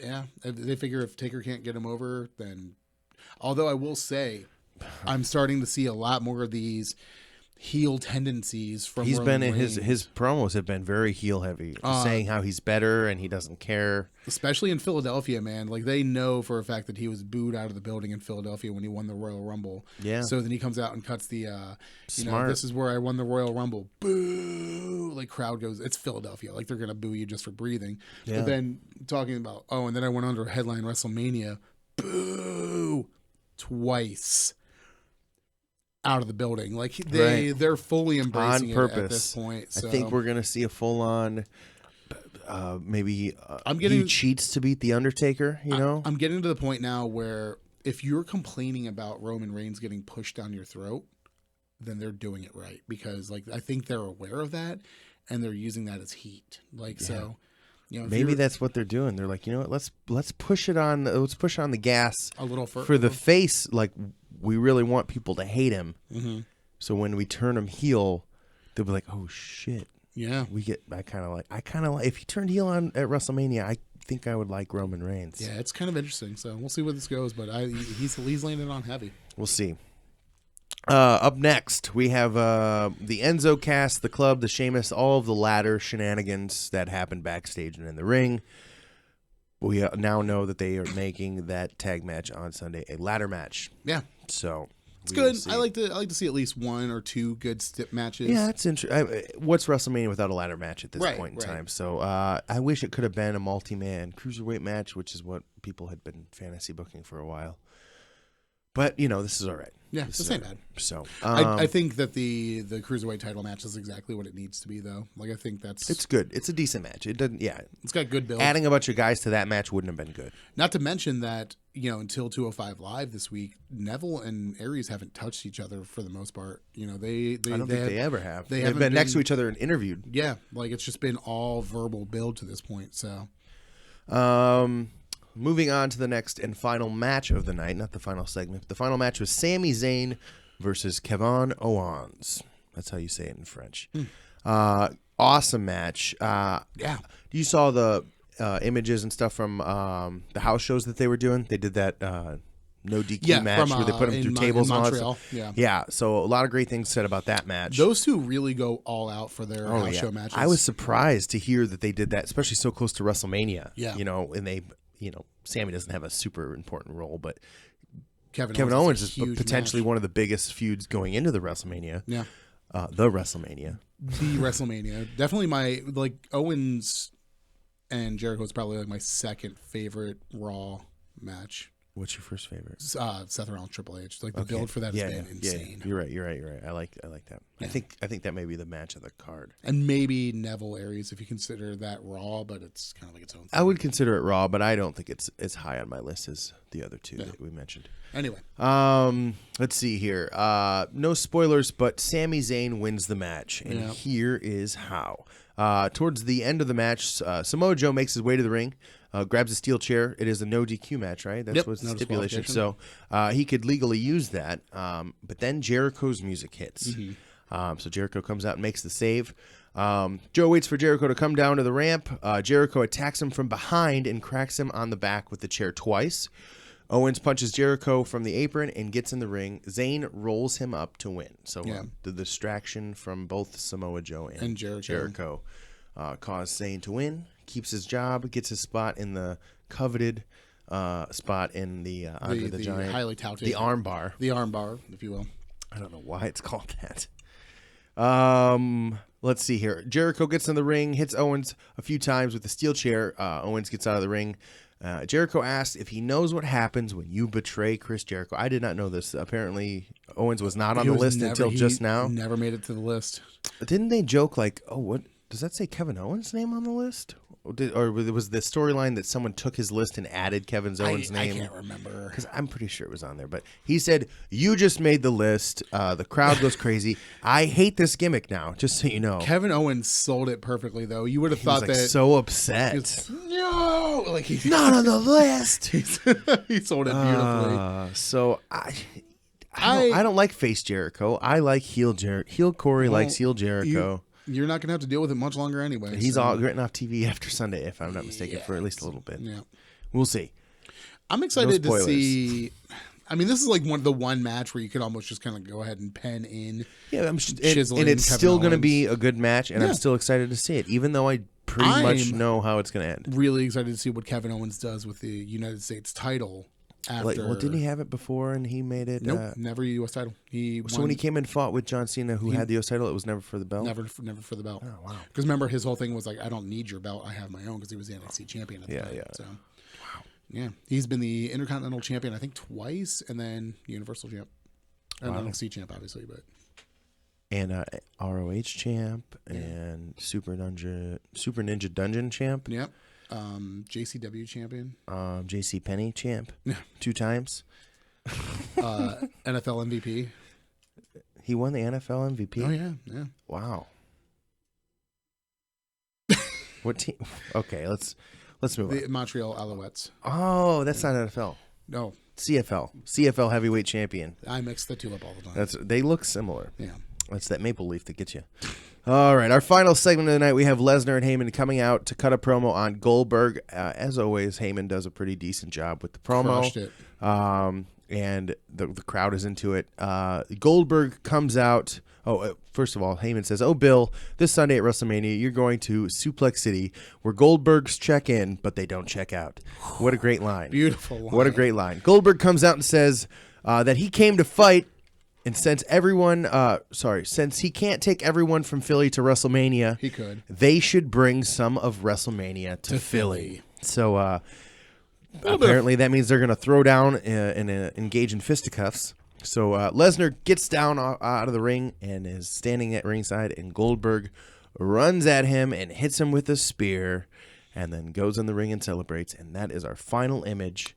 Yeah. They figure if Taker can't get him over, then. Although I will say, I'm starting to see a lot more of these heel tendencies from He's Roman been in Reigns. his promos have been very heel heavy, saying how he's better and he doesn't care. Especially in Philadelphia, man. Like, they know for a fact that he was booed out of the building in Philadelphia when he won the Royal Rumble. Yeah. So then he comes out and cuts the, Smart. this is where I won the Royal Rumble. Boo! Like, crowd goes, it's Philadelphia. Like, they're going to boo you just for breathing. Yeah. But then talking about, and then I went under a headline WrestleMania. Boo! Twice. Out of the building. Like, they're fully embracing on purpose it at this point. So. I think we're gonna see a full on maybe I'm getting he cheats to beat the Undertaker. I'm getting to the point now where if you're complaining about Roman Reigns getting pushed down your throat, then they're doing it right, because like I think they're aware of that and they're using that as heat. Like so, maybe that's what they're doing. They're like, you know what? Let's push on the gas a little for the face. Like, we really want people to hate him. Mm-hmm. So when we turn him heel, they'll be like, oh shit. Yeah. I kind of like if he turned heel at WrestleMania, I think I would like Roman Reigns. Yeah, it's kind of interesting. So we'll see where this goes, but he's landed on heavy. We'll see. Up next, we have the Enzo cast, the club, the Sheamus, all of the ladder shenanigans that happened backstage and in the ring. We now know that they are making that tag match on Sunday a ladder match. Yeah. So It's good. I like to see at least one or two good stip matches. Yeah, it's interesting. What's WrestleMania without a ladder match at this point in time? So I wish it could have been a multi-man cruiserweight match, which is what people had been fantasy booking for a while. But this is all right. Yeah, this ain't bad. So I think that the cruiserweight title match is exactly what it needs to be, though. Like, I think it's good. It's a decent match. It doesn't. Yeah, it's got good build. Adding a bunch of guys to that match wouldn't have been good. Not to mention that until 205 Live this week, Neville and Aries haven't touched each other for the most part. They I don't think they ever have. They've been next to each other and interviewed. Yeah, like it's just been all verbal build to this point. So, moving on to the next and final match of the night, not the final segment. The final match was Sami Zayn versus Kevin Owens. That's how you say it in French. Awesome match. Yeah. You saw the images and stuff from the house shows that they were doing? They did that no DQ match where they put them through tables and all that stuff. Yeah. So a lot of great things said about that match. Those two really go all out for their house show matches. I was surprised to hear that they did that, especially so close to WrestleMania. Yeah. And they... Sammy doesn't have a super important role, but Kevin Owens is potentially one of the biggest feuds going into the WrestleMania. Yeah. The WrestleMania. The WrestleMania. Definitely Owens and Jericho is probably my second favorite Raw match. What's your first favorite? Seth Rollins, Triple H. The build for that has been insane. You're right. I like that. Yeah. I think that may be the match of the card. And maybe Neville Aries if you consider that Raw, but it's kind of like its own thing. I would consider it Raw, but I don't think it's as high on my list as the other two that we mentioned. Anyway. Let's see here. No spoilers, but Sami Zayn wins the match, and here is how. Towards the end of the match, Samoa Joe makes his way to the ring. Grabs a steel chair. It is a no DQ match, right? That's what's the stipulation. So he could legally use that. But then Jericho's music hits. So Jericho comes out and makes the save. Joe waits for Jericho to come down to the ramp. Jericho attacks him from behind and cracks him on the back with the chair twice. Owens punches Jericho from the apron and gets in the ring. Zayn rolls him up to win. So the distraction from both Samoa Joe and Jericho caused Zayn to win. Keeps his job, gets his spot in the coveted spot in the Andre the Giant, highly touted, the armbar, if you will. I don't know why it's called that. Let's see here. Jericho gets in the ring, hits Owens a few times with the steel chair. Owens gets out of the ring. Jericho asks if he knows what happens when you betray Chris Jericho. I did not know this. Apparently, Owens was not on the list until just now. Never made it to the list. Didn't they joke like, oh, what? Does that say Kevin Owens' name on the list? Or was the storyline that someone took his list and added Kevin Owens' name? I can't remember. Because I'm pretty sure it was on there. But he said, you just made the list. The crowd goes crazy. I hate this gimmick now, just so you know. Kevin Owens sold it perfectly, though. You would have thought that. So upset. No! Like he's not on the list. He sold it beautifully. So I don't like face Jericho. I like heel Jericho. Heel Corey likes heel Jericho. You're not going to have to deal with it much longer anyway. He's all written off TV after Sunday, if I'm not mistaken, for at least a little bit. Yeah. We'll see. I'm excited to see. I mean, this is like the one match where you could almost just kind of go ahead and pen in. Yeah, and it's still going to be a good match, and I'm still excited to see it, even though I pretty much know how it's going to end. Really excited to see what Kevin Owens does with the United States title. After, didn't he have it before and he made it? Nope, never a U.S. title. So when he came and fought with John Cena, who had the U.S. title, it was never for the belt? Never for the belt. Oh, wow. Because remember, his whole thing was like, I don't need your belt, I have my own, because he was the NXT champion at the time. So, wow. Yeah, he's been the Intercontinental champion, I think, twice, and then Universal champ. And NXT champ, obviously, but... And ROH champ, and Super Ninja Dungeon champ. Yep. JCW champion. JC Penney champ. 2 times. NFL MVP. He won the NFL MVP? Oh, yeah. Wow. What team? Okay, let's move on. Montreal Alouettes. Oh, that's not NFL. No. CFL heavyweight champion. I mix the two up all the time. They look similar. Yeah. That's that maple leaf that gets you. All right, our final segment of the night, we have Lesnar and Heyman coming out to cut a promo on Goldberg. As always, Heyman does a pretty decent job with the promo. Crushed it. And the crowd is into it. Goldberg comes out. First of all, Heyman says, "Oh, Bill, this Sunday at WrestleMania, you're going to Suplex City, where Goldbergs check in, but they don't check out." What a great line. Beautiful line. What a great line. Goldberg comes out and says that he came to fight, And since since he can't take everyone from Philly to WrestleMania, He could. They should bring some of WrestleMania to Philly. So apparently that means they're going to throw down and engage in fisticuffs. So Lesnar gets down out of the ring and is standing at ringside, and Goldberg runs at him and hits him with a spear, and then goes in the ring and celebrates. And that is our final image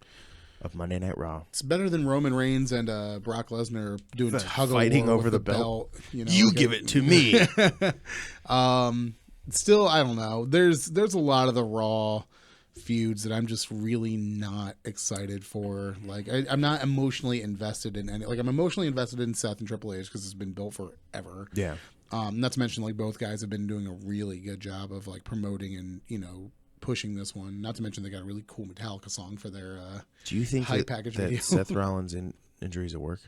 of Monday Night Raw. It's better than Roman Reigns and Brock Lesnar doing tug of Fighting war over with the belt. You give it to me. Still, I don't know. There's a lot of the Raw feuds that I'm just really not excited for. Like, I'm not emotionally invested in any. Like, I'm emotionally invested in Seth and Triple H because it's been built forever. Yeah. Not to mention, like, both guys have been doing a really good job of like promoting and pushing this one. Not to mention they got a really cool Metallica song for their Do you think hype package that video. Seth Rollins' injuries at work?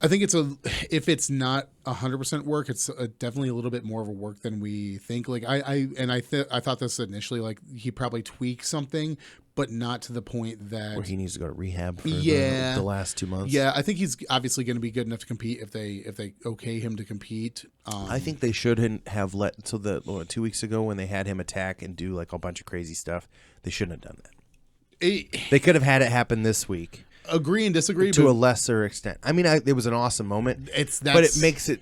I think if it's not 100% work, it's definitely a little bit more of a work than we think. Like I thought this initially, like he probably tweaked something, but not to the point that Where he needs to go to rehab for Yeah. the last 2 months. Yeah, I think he's obviously going to be good enough to compete if they okay him to compete. I think they shouldn't have let 2 weeks ago when they had him attack and do like a bunch of crazy stuff. They shouldn't have done that. They could have had it happen this week. Agree and disagree To but a lesser extent. I mean, it was an awesome moment. But it makes it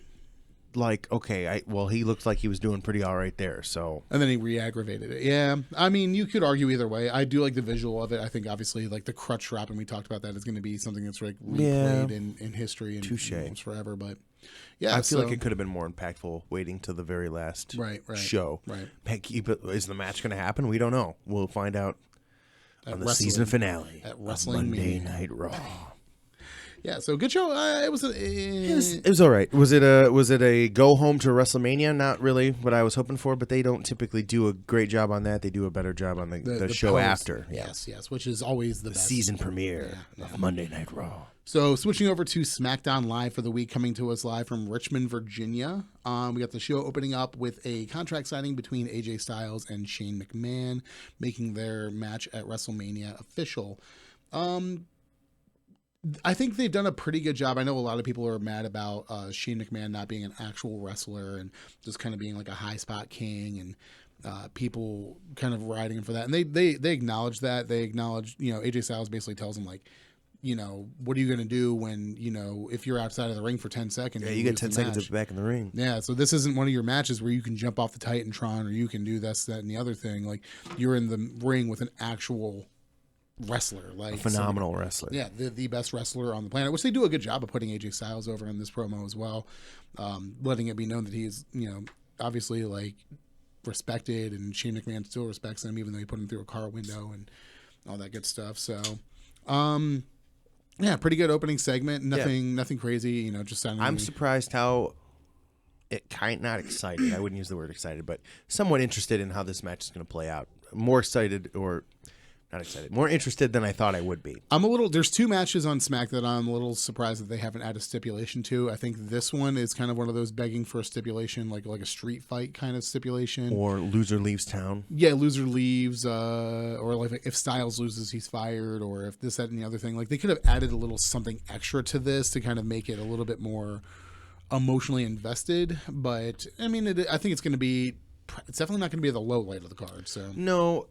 like, okay, he looked like he was doing pretty all right there. So and then he re-aggravated it. Yeah, I mean, you could argue either way. I do like the visual of it. I think obviously like the crutch drop, and we talked about that, is going to be something that's like replayed in history and almost forever. But yeah, I feel like it could have been more impactful waiting to the very last show. Right. Heck, is the match going to happen? We don't know. We'll find out on the season finale at of Monday Night Raw. Yeah, so good show. It was all right. Was it a go home to WrestleMania? Not really what I was hoping for, but they don't typically do a great job on that. They do a better job on the show post, after. Yes, which is always the best. Season premiere of Monday Night Raw. So switching over to SmackDown Live for the week, coming to us live from Richmond, Virginia. We got the show opening up with a contract signing between AJ Styles and Shane McMahon, making their match at WrestleMania official. I think they've done a pretty good job. I know a lot of people are mad about Shane McMahon not being an actual wrestler and just kind of being like a high spot king, and people kind of riding him for that. And they acknowledge that. They acknowledge, AJ Styles basically tells him like, what are you going to do when, if you're outside of the ring for 10 seconds? Yeah, you get 10 seconds of back in the ring. Yeah, so this isn't one of your matches where you can jump off the Titantron or you can do this, that, and the other thing. Like, you're in the ring with an actual wrestler, like a phenomenal wrestler. Yeah, the best wrestler on the planet, which they do a good job of putting AJ Styles over in this promo as well, letting it be known that he's obviously like respected, and Shane McMahon still respects him even though he put him through a car window and all that good stuff. So yeah, pretty good opening segment. Nothing crazy, just sounding. I'm surprised how not excited, I wouldn't use the word excited, but somewhat interested in how this match is going to play out. More excited, or not excited, more interested than I thought I would be. There's 2 matches on Smack that I'm a little surprised that they haven't added stipulation to. I think this one is kind of one of those begging for a stipulation, like a street fight kind of stipulation. Or loser leaves town. Yeah, loser leaves, or like if Styles loses, he's fired, or if this, that, and the other thing. Like, they could have added a little something extra to this to kind of make it a little bit more emotionally invested. But, I mean, I think it's definitely not going to be the low light of the card. So no,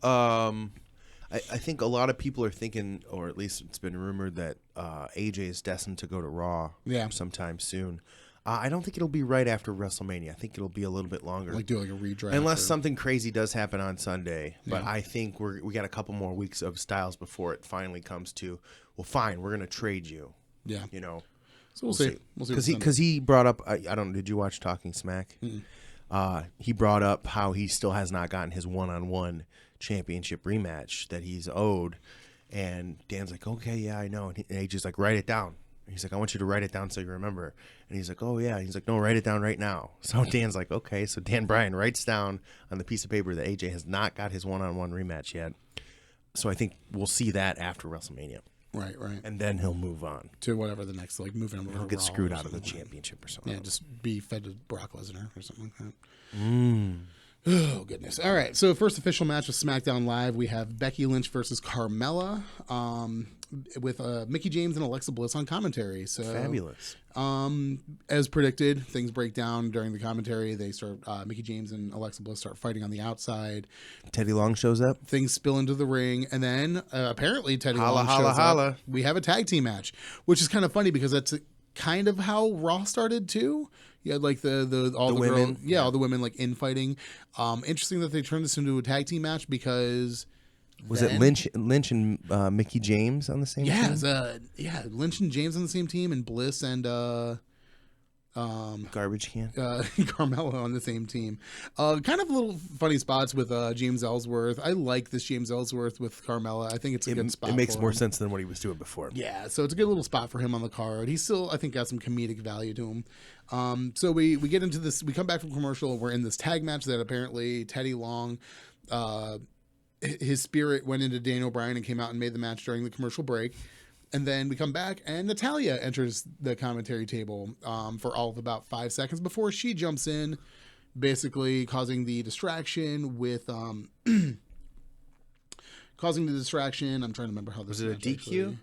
I think a lot of people are thinking, or at least it's been rumored, that AJ is destined to go to Raw sometime soon. I don't think it'll be right after WrestleMania. I think it'll be a little bit longer. Like do like a redraft. Unless something crazy does happen on Sunday. But I think we got a couple more weeks of Styles before it finally comes to, well, fine, we're going to trade you. Yeah. So we'll see. Because he brought up, I don't know, did you watch Talking Smack? Mm-hmm. He brought up how he still has not gotten his one-on-one championship rematch that he's owed, and Dan's like, okay, yeah, I know, and AJ's like, write it down. And he's like, I want you to write it down so you remember. And he's like, oh yeah. And he's like, no, write it down right now. So Dan's like, okay. So Dan Bryan writes down on the piece of paper that AJ has not got his one-on-one rematch yet. So I think we'll see that after WrestleMania. Right. And then he'll move on to whatever the next, like, moving on. He'll get screwed out of the championship or something. Yeah, just be fed to Brock Lesnar or something like that. Oh, goodness. All right. So, first official match of SmackDown Live, we have Becky Lynch versus Carmella with Mickie James and Alexa Bliss on commentary. So Fabulous. As predicted, things break down during the commentary. They start, Mickie James and Alexa Bliss start fighting on the outside. Teddy Long shows up. Things spill into the ring. And then apparently Teddy Long Holla, shows holla. up. We have a tag team match, which is kind of funny because that's kind of how Raw started too. You had like all the women, girls, all the women like infighting. Interesting that they turned this into a tag team match because it Lynch and Mickie James on the same team? Lynch and James on the same team, and Bliss and Garbage can. Carmella on the same team. Kind of little funny spots with James Ellsworth. I like this James Ellsworth with Carmella. I think it's a good spot. It makes for more him. sense than what he was doing before. Yeah, so it's a good little spot for him on the card. He's still, I think, got some comedic value to him. So we get into this. We come back from commercial. We're in this tag match that apparently Teddy Long, his spirit went into Daniel Bryan and came out and made the match during the commercial break. And then we come back and Natalya enters the commentary table for all of about 5 seconds before she jumps in, basically causing the distraction with causing the distraction. I'm trying to remember how this was it a DQ? Actually.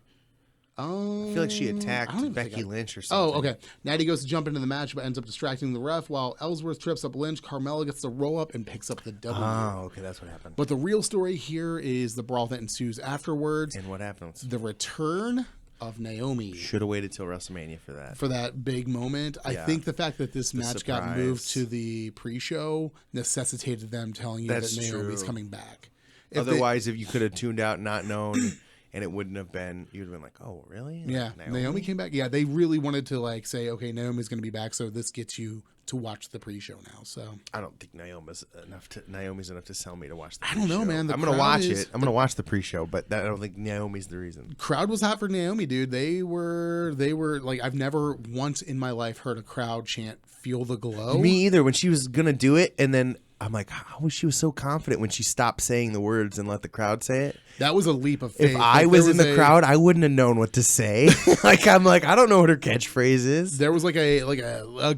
I feel like she attacked Becky Lynch or something. Oh, okay. Natty goes to jump into the match, but ends up distracting the ref while Ellsworth trips up Lynch. Carmella gets the roll up and picks up the W. Oh, okay, that's what happened. But the real story here is the brawl that ensues afterwards. And what happens? The return of Naomi. Should have waited till WrestleMania for that. For that big moment. I think the fact that this match got moved to the pre-show necessitated them telling you that Naomi's coming back. Otherwise, if you could have tuned out, not known, and it wouldn't have been, you'd have been like, oh, really? Yeah, Naomi came back. Yeah, they really wanted to like say, okay, Naomi's going to be back, so this gets you to watch the pre-show now. So I don't think Naomi's enough to sell me to watch the pre-show. I don't know, man. I'm going to watch it. I'm going to watch the pre-show, but I don't think Naomi's the reason. Crowd was hot for Naomi, dude. They were like, I've never once in my life heard a crowd chant "Feel the Glow." Me either. When she was going to do it, and then I'm like, how was she so confident when she stopped saying the words and let the crowd say it? That was a leap of faith. If I was in the crowd, I wouldn't have known what to say. I'm like, I don't know what her catchphrase is. There was like a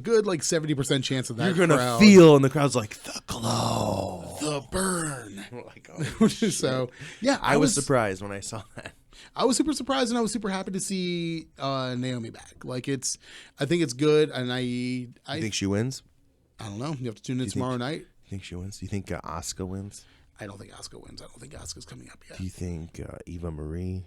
good 70% chance of that. You're gonna feel, and the crowd's like, the glow, the burn. Like, oh, so yeah, I was surprised when I saw that. I was super surprised, and I was super happy to see Naomi back. Like I think it's good, and I think she wins. I don't know. You have to tune in tomorrow night. You think she wins? Do you think Asuka wins? I don't think Asuka wins. I don't think Asuka's coming up yet. Do you think Eva Marie?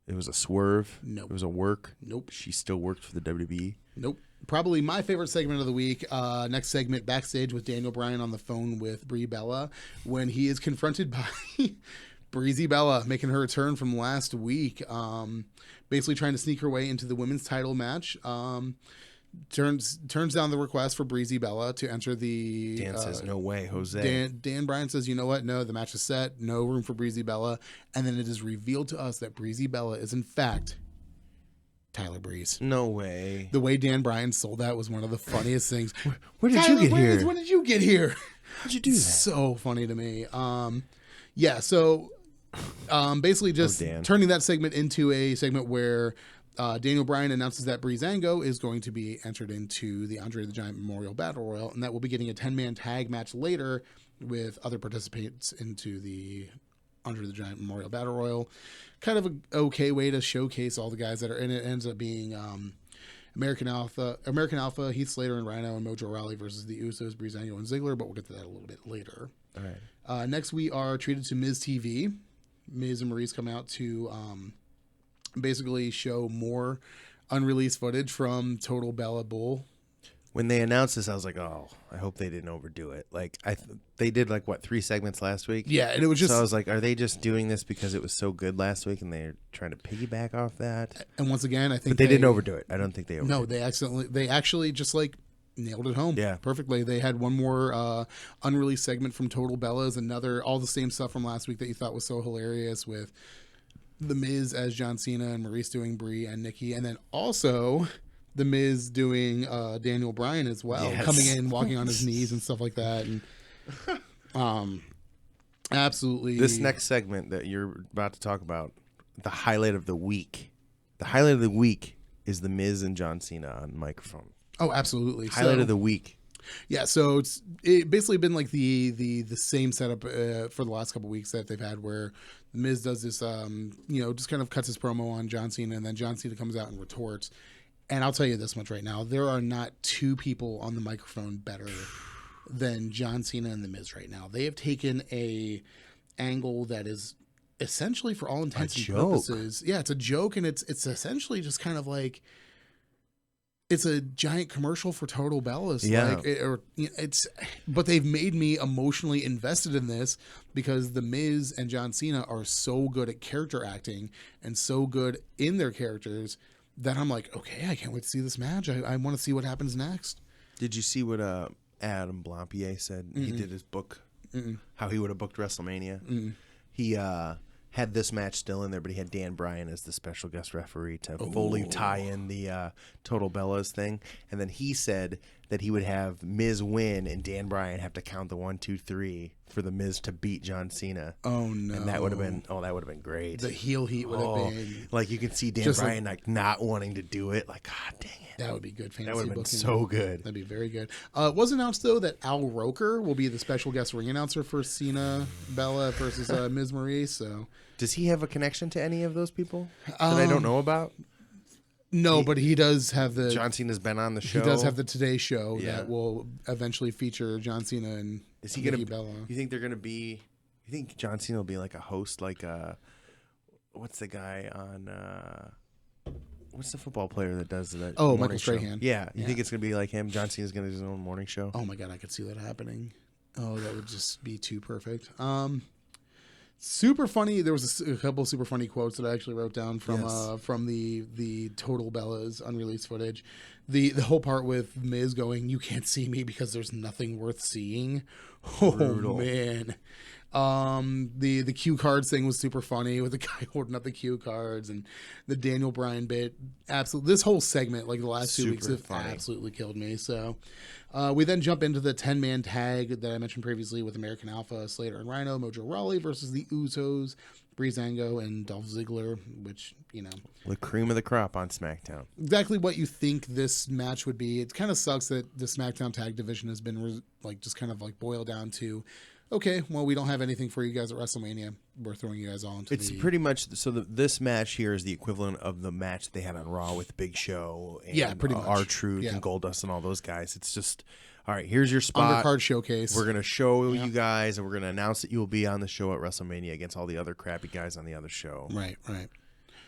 It was a swerve. Nope. It was a work. Nope. She still worked for the WWE. Nope. Probably my favorite segment of the week. Next segment, backstage with Daniel Bryan on the phone with Brie Bella when he is confronted by Breezy Bella making her return from last week. Basically trying to sneak her way into the women's title match. Turns down the request for Breezy Bella to enter the... Dan says, no way, Jose. Dan Bryan says, you know what? No, the match is set. No room for Breezy Bella. And then it is revealed to us that Breezy Bella is, in fact, Tyler Breeze. No way. The way Dan Bryan sold that was one of the funniest things. Where did you get here? When did you get here? How'd you do that? So funny to me. So basically just turning that segment into a segment where... Daniel Bryan announces that Breezango is going to be entered into the Andre the Giant Memorial Battle Royal, and that we'll be getting a 10-man tag match later with other participants into the Andre the Giant Memorial Battle Royal. Kind of an okay way to showcase all the guys that are in it. It ends up being American Alpha, Heath Slater and Rhino, and Mojo Rawley versus the Usos, Breezango and Ziggler, but we'll get to that a little bit later. All right. Next, we are treated to Miz TV. Miz and Maurice come out to... basically show more unreleased footage from Total Bella Bull. When they announced this, I was like, oh, I hope they didn't overdo it. Like they did 3 segments last week? Yeah, and it was just... So I was like, are they just doing this because it was so good last week and they're trying to piggyback off that? And once again, I think But they didn't overdo it. I don't think they overdid it. No, they actually just nailed it home. Yeah. Perfectly. They had one more unreleased segment from Total Bellas, all the same stuff from last week that you thought was so hilarious with The Miz as John Cena and Maurice doing Brie and Nikki, and then also The Miz doing Daniel Bryan as well, coming in, walking on his knees and stuff like that. And absolutely. This next segment that you're about to talk about, the highlight of the week. The highlight of the week is The Miz and John Cena on microphone. Oh, absolutely. Highlight of the week. Yeah, so it basically been like the same setup for the last couple weeks that they've had, where the Miz does this, just kind of cuts his promo on John Cena, and then John Cena comes out and retorts. And I'll tell you this much right now: there are not two people on the microphone better than John Cena and the Miz right now. They have taken a angle that is essentially, for all intents and purposes, yeah, it's a joke, and it's essentially just kind of like. It's a giant commercial for Total Bellas. Yeah. But they've made me emotionally invested in this because the Miz and John Cena are so good at character acting and so good in their characters that I'm like, okay, I can't wait to see this match. I want to see what happens next. Did you see what Adam Blampier said? He did his book, how he would have booked WrestleMania. He had this match still in there, but he had Dan Bryan as the special guest referee to fully tie in the Total Bellas thing. And then he said that he would have Miz win and Dan Bryan have to count the 1, 2, 3 for the Miz to beat John Cena. Oh no! And that would have been great. The heel heat would have been like you can see Dan Bryan like not wanting to do it. Like, God dang it! That would be good fantasy That would have been booking. so good. That'd be very good. It was announced though that Al Roker will be the special guest ring announcer for Cena Bella versus Miz Maurice. So. Does he have a connection to any of those people that I don't know about? No, but he does have the... John Cena's been on the show. He does have the Today Show that will eventually feature John Cena and Nikki Bella. You think they're going to be... You think John Cena will be like a host, like what's the guy on... what's the football player that does that? Oh, Michael Strahan. Yeah. You think it's going to be like him? John Cena's going to do his own morning show? Oh my God, I could see that happening. Oh, that would just be too perfect. Super funny. There was a couple of super funny quotes that I actually wrote down from the Total Bellas unreleased footage. The whole part with Miz going, "You can't see me because there's nothing worth seeing." Brutal. Oh man. The cue cards thing was super funny with the guy holding up the cue cards, and the Daniel Bryan bit. Absolutely, this whole segment, like the last 2 weeks, have absolutely killed me. So, we then jump into the 10-man tag that I mentioned previously with American Alpha, Slater and Rhino, Mojo Rawley versus the Usos, Breezango and Dolph Ziggler, which, the cream of the crop on SmackDown. Exactly what you think this match would be. It kind of sucks that the SmackDown tag division has been just kind of boiled down to, okay, well, we don't have anything for you guys at WrestleMania. We're throwing you guys all into pretty much, so this match here is the equivalent of the match they had on Raw with Big Show and pretty much. R-Truth and Goldust and all those guys. It's just, all right, here's your spot. Undercard showcase. We're going to show you guys, and we're going to announce that you will be on the show at WrestleMania against all the other crappy guys on the other show. Right.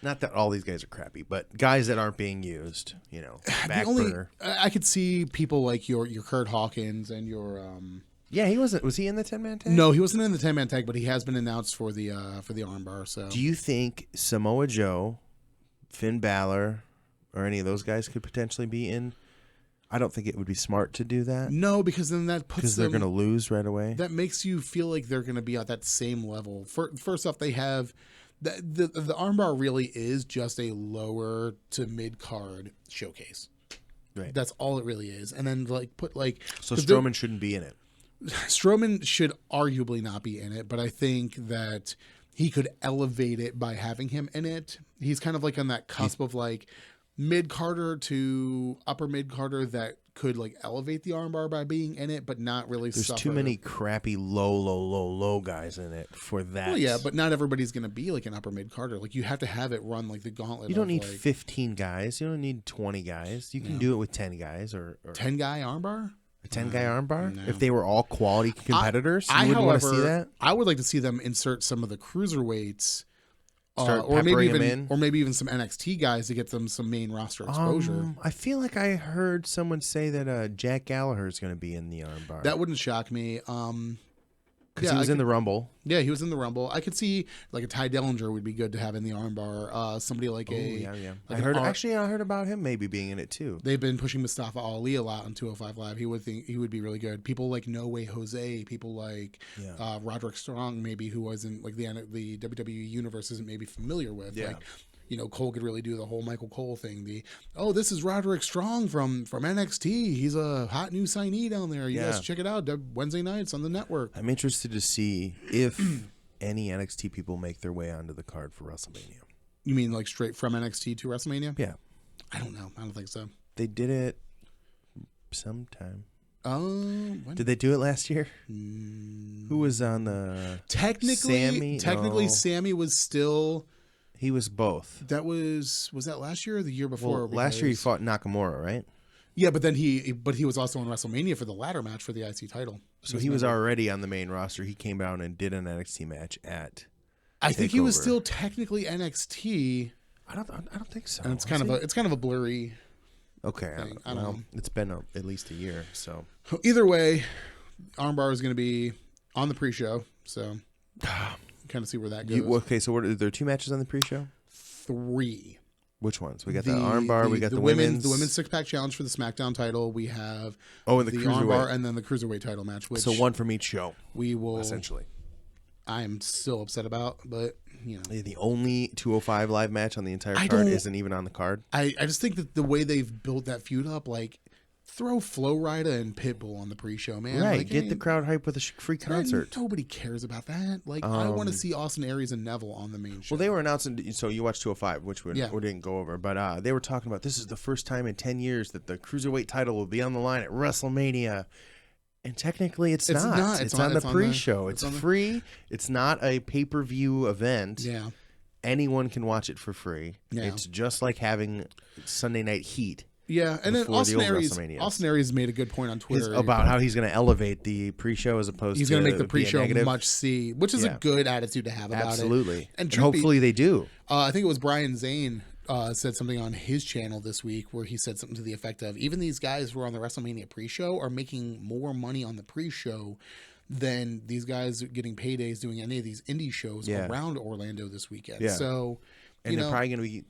Not that all these guys are crappy, but guys that aren't being used, back burner. I could see people like your Kurt Hawkins and your... Yeah, he wasn't. Was he in the 10-man tag? No, he wasn't in the 10-man tag, but he has been announced for the armbar. So, do you think Samoa Joe, Finn Balor, or any of those guys could potentially be in? I don't think it would be smart to do that. No, because then that puts because they're going to lose right away. That makes you feel like they're going to be at that same level. First off, they have the armbar really is just a lower to mid card showcase. Right. That's all it really is, and then so Strowman shouldn't be in it. Strowman should arguably not be in it, but I think that he could elevate it by having him in it. He's kind of on that cusp of mid-carder to upper mid-carder that could elevate the armbar by being in it, but not really There's suffer. too many crappy low guys in it for that. Well, yeah, but not everybody's going to be an upper mid-carder. You have to have it run the gauntlet. You don't need 15 guys. You don't need 20 guys. You can do it with 10 guys or 10-guy armbar? A 10-guy armbar? No. If they were all quality competitors, you wouldn't want to see that? I would like to see them insert some of the cruiserweights, or maybe even some NXT guys to get them some main roster exposure. I feel like I heard someone say that Jack Gallagher is going to be in the armbar. That wouldn't shock me. Because he was in the Rumble. Yeah, he was in the Rumble. I could see a Ty Dillinger would be good to have in the armbar. Somebody I heard about him maybe being in it too. They've been pushing Mustafa Ali a lot on 205 Live. He would be really good. People like No Way Jose. People like Roderick Strong, maybe, who wasn't the WWE universe isn't maybe familiar with. Yeah. Cole could really do the whole Michael Cole thing. This is Roderick Strong from NXT. He's a hot new signee down there. You guys check it out Wednesday nights on the network. I'm interested to see if any NXT people make their way onto the card for WrestleMania. You mean straight from NXT to WrestleMania? Yeah. I don't know. I don't think so. They did it sometime. When? Did they do it last year? Who was on the Technically, No. Sammy was still. He was both. Was that last year or the year before? Well, last year he fought Nakamura, right? Yeah, but then he was also on WrestleMania for the ladder match for the IC title. So he was already on the main roster. He came out and did an NXT match at. I think he was TakeOver. still technically NXT. I don't think so. And it's kind of a blurry. Okay, I don't know. It's been at least a year. So Either way, Armbar is going to be on the pre-show, so kind of see where that goes. okay, so are there 2 matches on the pre-show? 3. Which ones? We got the armbar. We got the women's 6-pack challenge for the SmackDown title. We have and the the cruiserweight, armbar and then the cruiserweight title match. Which so one from each show. we will essentially. I'm still upset about, but The only 205 live match on the entire I card don't- isn't even on the card. I just think that the way they've built that feud up, like throw Flo Rida and Pitbull on the pre-show, man. Right, Like, get the crowd hype with a free concert. Nobody cares about that. Like, I want to see Austin Aries and Neville on the main show. Well, they were announcing. So you watched 205, which we didn't go over, but they were talking about this is the first time in 10 years that the cruiserweight title will be on the line at WrestleMania. And technically, it's not. It's on the pre-show. It's free. It's not a pay-per-view event. Yeah. Anyone can watch it for free. Yeah. It's just like having Sunday Night Heat. Yeah, and then before Austin the old Aries. WrestleManias. Austin Aries made a good point on Twitter About how he's going to elevate the pre-show as opposed he's to going to make the be a pre-show negative. much see, which is a good attitude to have about Absolutely. it. And hopefully they do. I think it was Brian Zane said something on his channel this week where he said something to the effect of, even these guys who are on the WrestleMania pre-show are making more money on the pre-show than these guys getting paydays doing any of these indie shows around Orlando this weekend. Yeah. So, And they're probably going to be,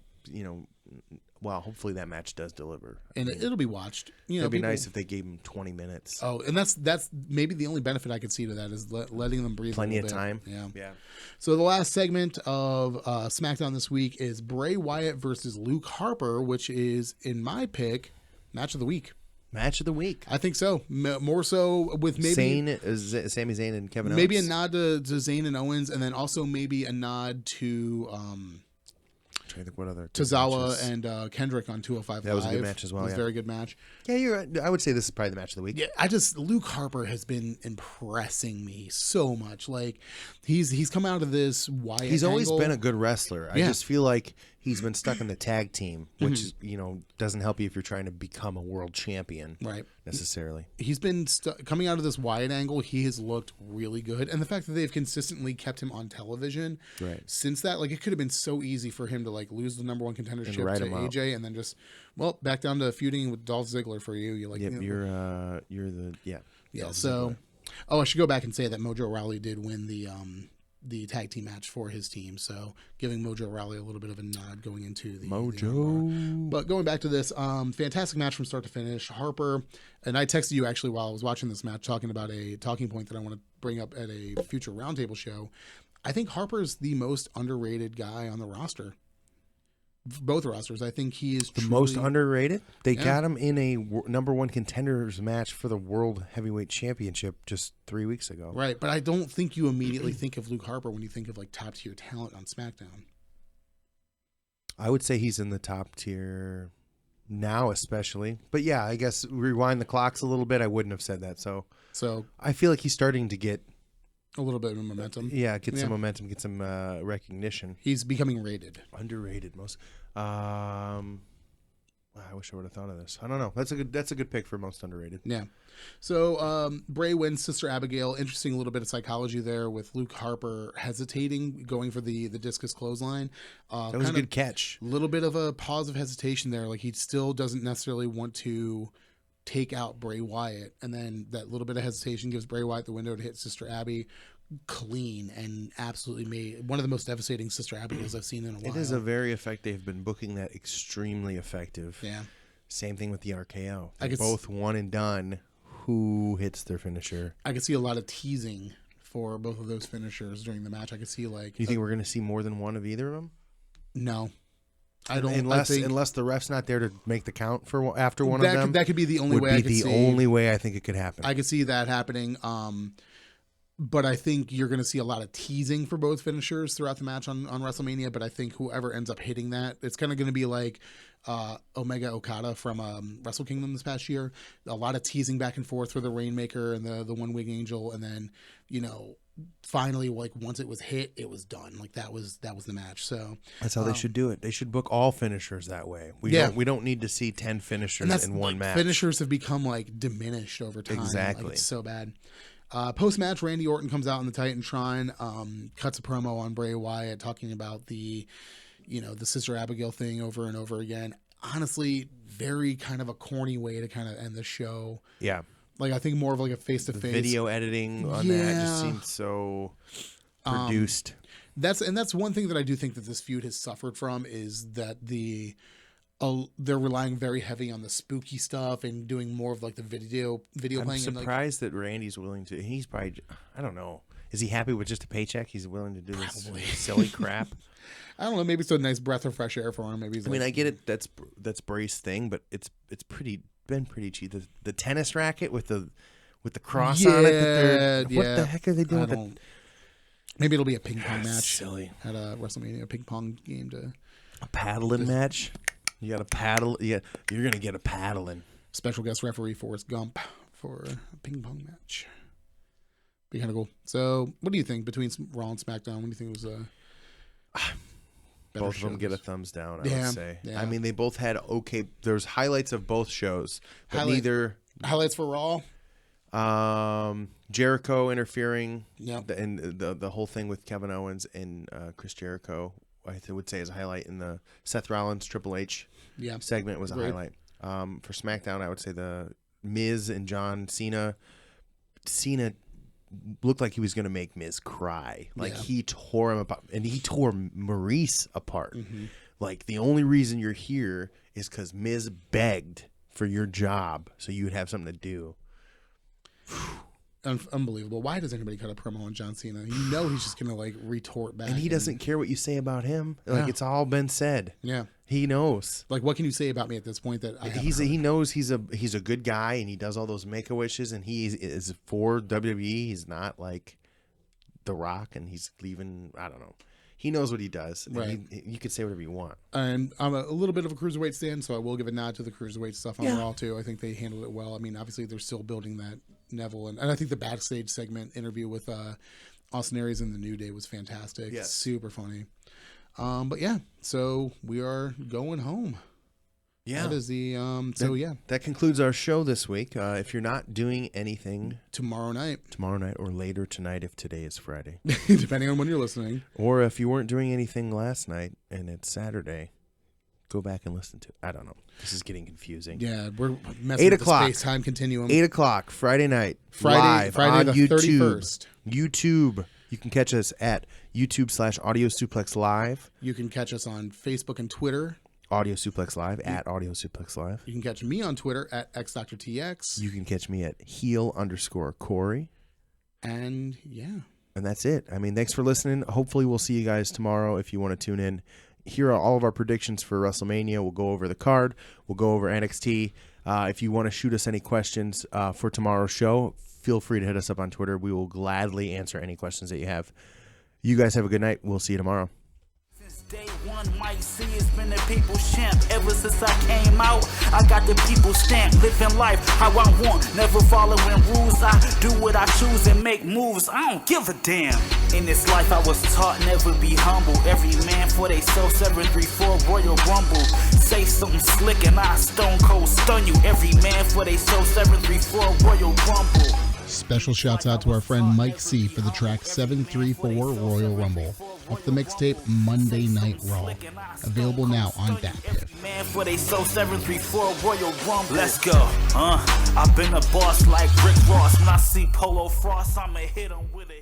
well, hopefully that match does deliver. and it'll be watched. It'd be nice if they gave him 20 minutes. Oh, and that's maybe the only benefit I could see to that is letting them breathe. Plenty a of little time. bit. Yeah. So the last segment of SmackDown this week is Bray Wyatt versus Luke Harper, which is, in my pick, match of the week. Match of the week. I think so. More so with maybe Sami Zayn and Kevin Owens. maybe a nod to Zayn and Owens, and then also maybe a nod to I'm trying to think what other Tozawa matches. and Kendrick on 205 That was a Live. good match as well, It was yeah. a very good match. Yeah, you're right. I would say this is probably the match of the week. Yeah, Luke Harper has been impressing me so much. Like he's come out of this Wyatt. He's always angle. been a good wrestler. I Yeah. just feel like he's been stuck in the tag team, which doesn't help you if you're trying to become a world champion, right. necessarily. He's been coming out of this Wyatt angle. He has looked really good, and the fact that they've consistently kept him on television since that, like, it could have been so easy for him to like lose the number one contendership to AJ, and then just back down to feuding with Dolph Ziggler for you. You're like, Yep, you're the yeah. So, I should go back and say that Mojo Rawley did win the tag team match for his team, so giving Mojo Rawley a little bit of a nod going into the Mojo. But going back to this, fantastic match from start to finish. Harper, and I texted you actually while I was watching this match, talking about a talking point that I want to bring up at a future roundtable show. I think Harper's the most underrated guy on the roster. Both rosters. I think he is The most underrated? They Yeah. got him in a number one contenders match for the World Heavyweight Championship just 3 weeks ago. right, but I don't think you immediately think of Luke Harper when you think of like top tier talent on SmackDown. I would say he's in the top tier now, especially. But yeah, I guess rewind the clocks a little bit. I wouldn't have said that. So I feel like he's starting to get a little bit of momentum. some momentum, get some recognition. He's becoming rated. Underrated most. I wish I would have thought of this. I don't know. That's a good pick for most underrated. Yeah. So Bray wins Sister Abigail. Interesting little bit of psychology there with Luke Harper hesitating, going for the discus clothesline. That was a good catch. A little bit of a pause of hesitation there. Like he still doesn't necessarily want to take out Bray Wyatt. And then that little bit of hesitation gives Bray Wyatt the window to hit Sister Abby clean and absolutely made one of the most devastating Sister Abigails I've seen in a while. It is a very effective. They've been booking that extremely effective. Yeah. Same thing with the RKO. I They're could both one and done. Who hits their finisher? I could see a lot of teasing for both of those finishers during the match. I could see like. Do you think we're going to see more than one of either of them? No. I don't. Unless I think the ref's not there to make the count for after one of them. That could be the only way. Would be the only way I think it could happen. I could see that happening. But I think you're going to see a lot of teasing for both finishers throughout the match on WrestleMania. But I think whoever ends up hitting that, it's kind of going to be like Omega Okada from Wrestle Kingdom this past year. A lot of teasing back and forth for the Rainmaker and the One Wing Angel. And then, finally, like once it was hit, it was done. Like that was the match. So that's how they should do it. They should book all finishers that way. We don't need to see 10 finishers in one match. Finishers have become like diminished over time. Exactly. Like, it's so bad. Post-match, Randy Orton comes out in the Titan Shrine, cuts a promo on Bray Wyatt talking about the Sister Abigail thing over and over again. Honestly, very kind of a corny way to kind of end the show. Yeah. Like, I think more of like a face-to-face. Video editing on that just seems so produced. That's one thing that I do think that this feud has suffered from is that they're relying very heavy on the spooky stuff and doing more of like the video playing. I'm surprised that Randy's willing to. He's probably, I don't know. Is he happy with just a paycheck? He's willing to do this silly crap. I don't know. Maybe it's a nice breath of fresh air for him. Maybe. I get it. That's Bray's thing, but it's been pretty cheap. The tennis racket with the cross on it. What the heck are they doing? Maybe it'll be a ping pong match. Silly. At a WrestleMania, a ping pong game a paddling match. You got to paddle. Yeah, you're gonna get a paddling. Special guest referee Forrest Gump for a ping pong match. Be kind of cool. So, what do you think between Raw and SmackDown? What do you think was both of them get a thumbs down? I would say. Yeah. I mean, they both had okay. There's highlights of both shows, but neither highlights for Raw. Jericho interfering. Yeah, and the whole thing with Kevin Owens and Chris Jericho. I would say is a highlight in the Seth Rollins Triple H segment was a highlight. For SmackDown, I would say the Miz and John Cena. Cena looked like he was going to make Miz cry. Like he tore him apart, and he tore Maurice apart. Mm-hmm. Like the only reason you're here is because Miz begged for your job so you would have something to do. Unbelievable. Why does anybody cut a promo on John Cena? He's just gonna like retort back, and he doesn't care what you say about him. Like it's all been said. Yeah, he knows. Like, what can you say about me at this point that he knows he's a good guy, and he does all those Make-A-Wishes, and he is for WWE. He's not like The Rock, and he's leaving. I don't know. He knows what he does. Right. You could say whatever you want. And I'm a little bit of a cruiserweight stand, so I will give a nod to the cruiserweight stuff on Raw too. I think they handled it well. I mean, obviously they're still building that Neville, and I think the backstage segment interview with Austin Aries and the New Day was fantastic. Yes. Super funny. But yeah, so we are going home. Yeah, that is the that concludes our show this week. If you're not doing anything tomorrow night or later tonight, if today is Friday, depending on when you're listening, or if you weren't doing anything last night and it's Saturday, go back and listen to it. I don't know. This is getting confusing. Yeah, we're messing with the space-time continuum. 8:00 Friday night, live Friday on the YouTube. 31st. YouTube. You can catch us at YouTube/Audio Suplex Live. You can catch us on Facebook and Twitter. Audio Suplex Live at Audio Suplex Live. You can catch me on Twitter at XDrTX. You can catch me at heel_Corey. And yeah. And that's it. I mean, thanks for listening. Hopefully we'll see you guys tomorrow if you want to tune in. Here are all of our predictions for WrestleMania. We'll go over the card. We'll go over NXT. If you want to shoot us any questions for tomorrow's show, feel free to hit us up on Twitter. We will gladly answer any questions that you have. You guys have a good night. We'll see you tomorrow. Day one, might see it's been the people's champ. Ever since I came out, I got the people's stamp. Living life how I want, never following rules. I do what I choose and make moves. I don't give a damn. In this life I was taught never be humble. Every man for they self, 734 Royal Rumble. Say something slick and I stone cold stun you. Every man for they self, 734 Royal Rumble. Special shouts out to our friend Mike C for the track 734 Royal Rumble off the mixtape Monday Night Raw. Available now on DatPiff. Man for they so 734 Royal Rumble. Let's go. I've been a boss like Rick Ross. When I see Polo Frost, I'ma hit him with it.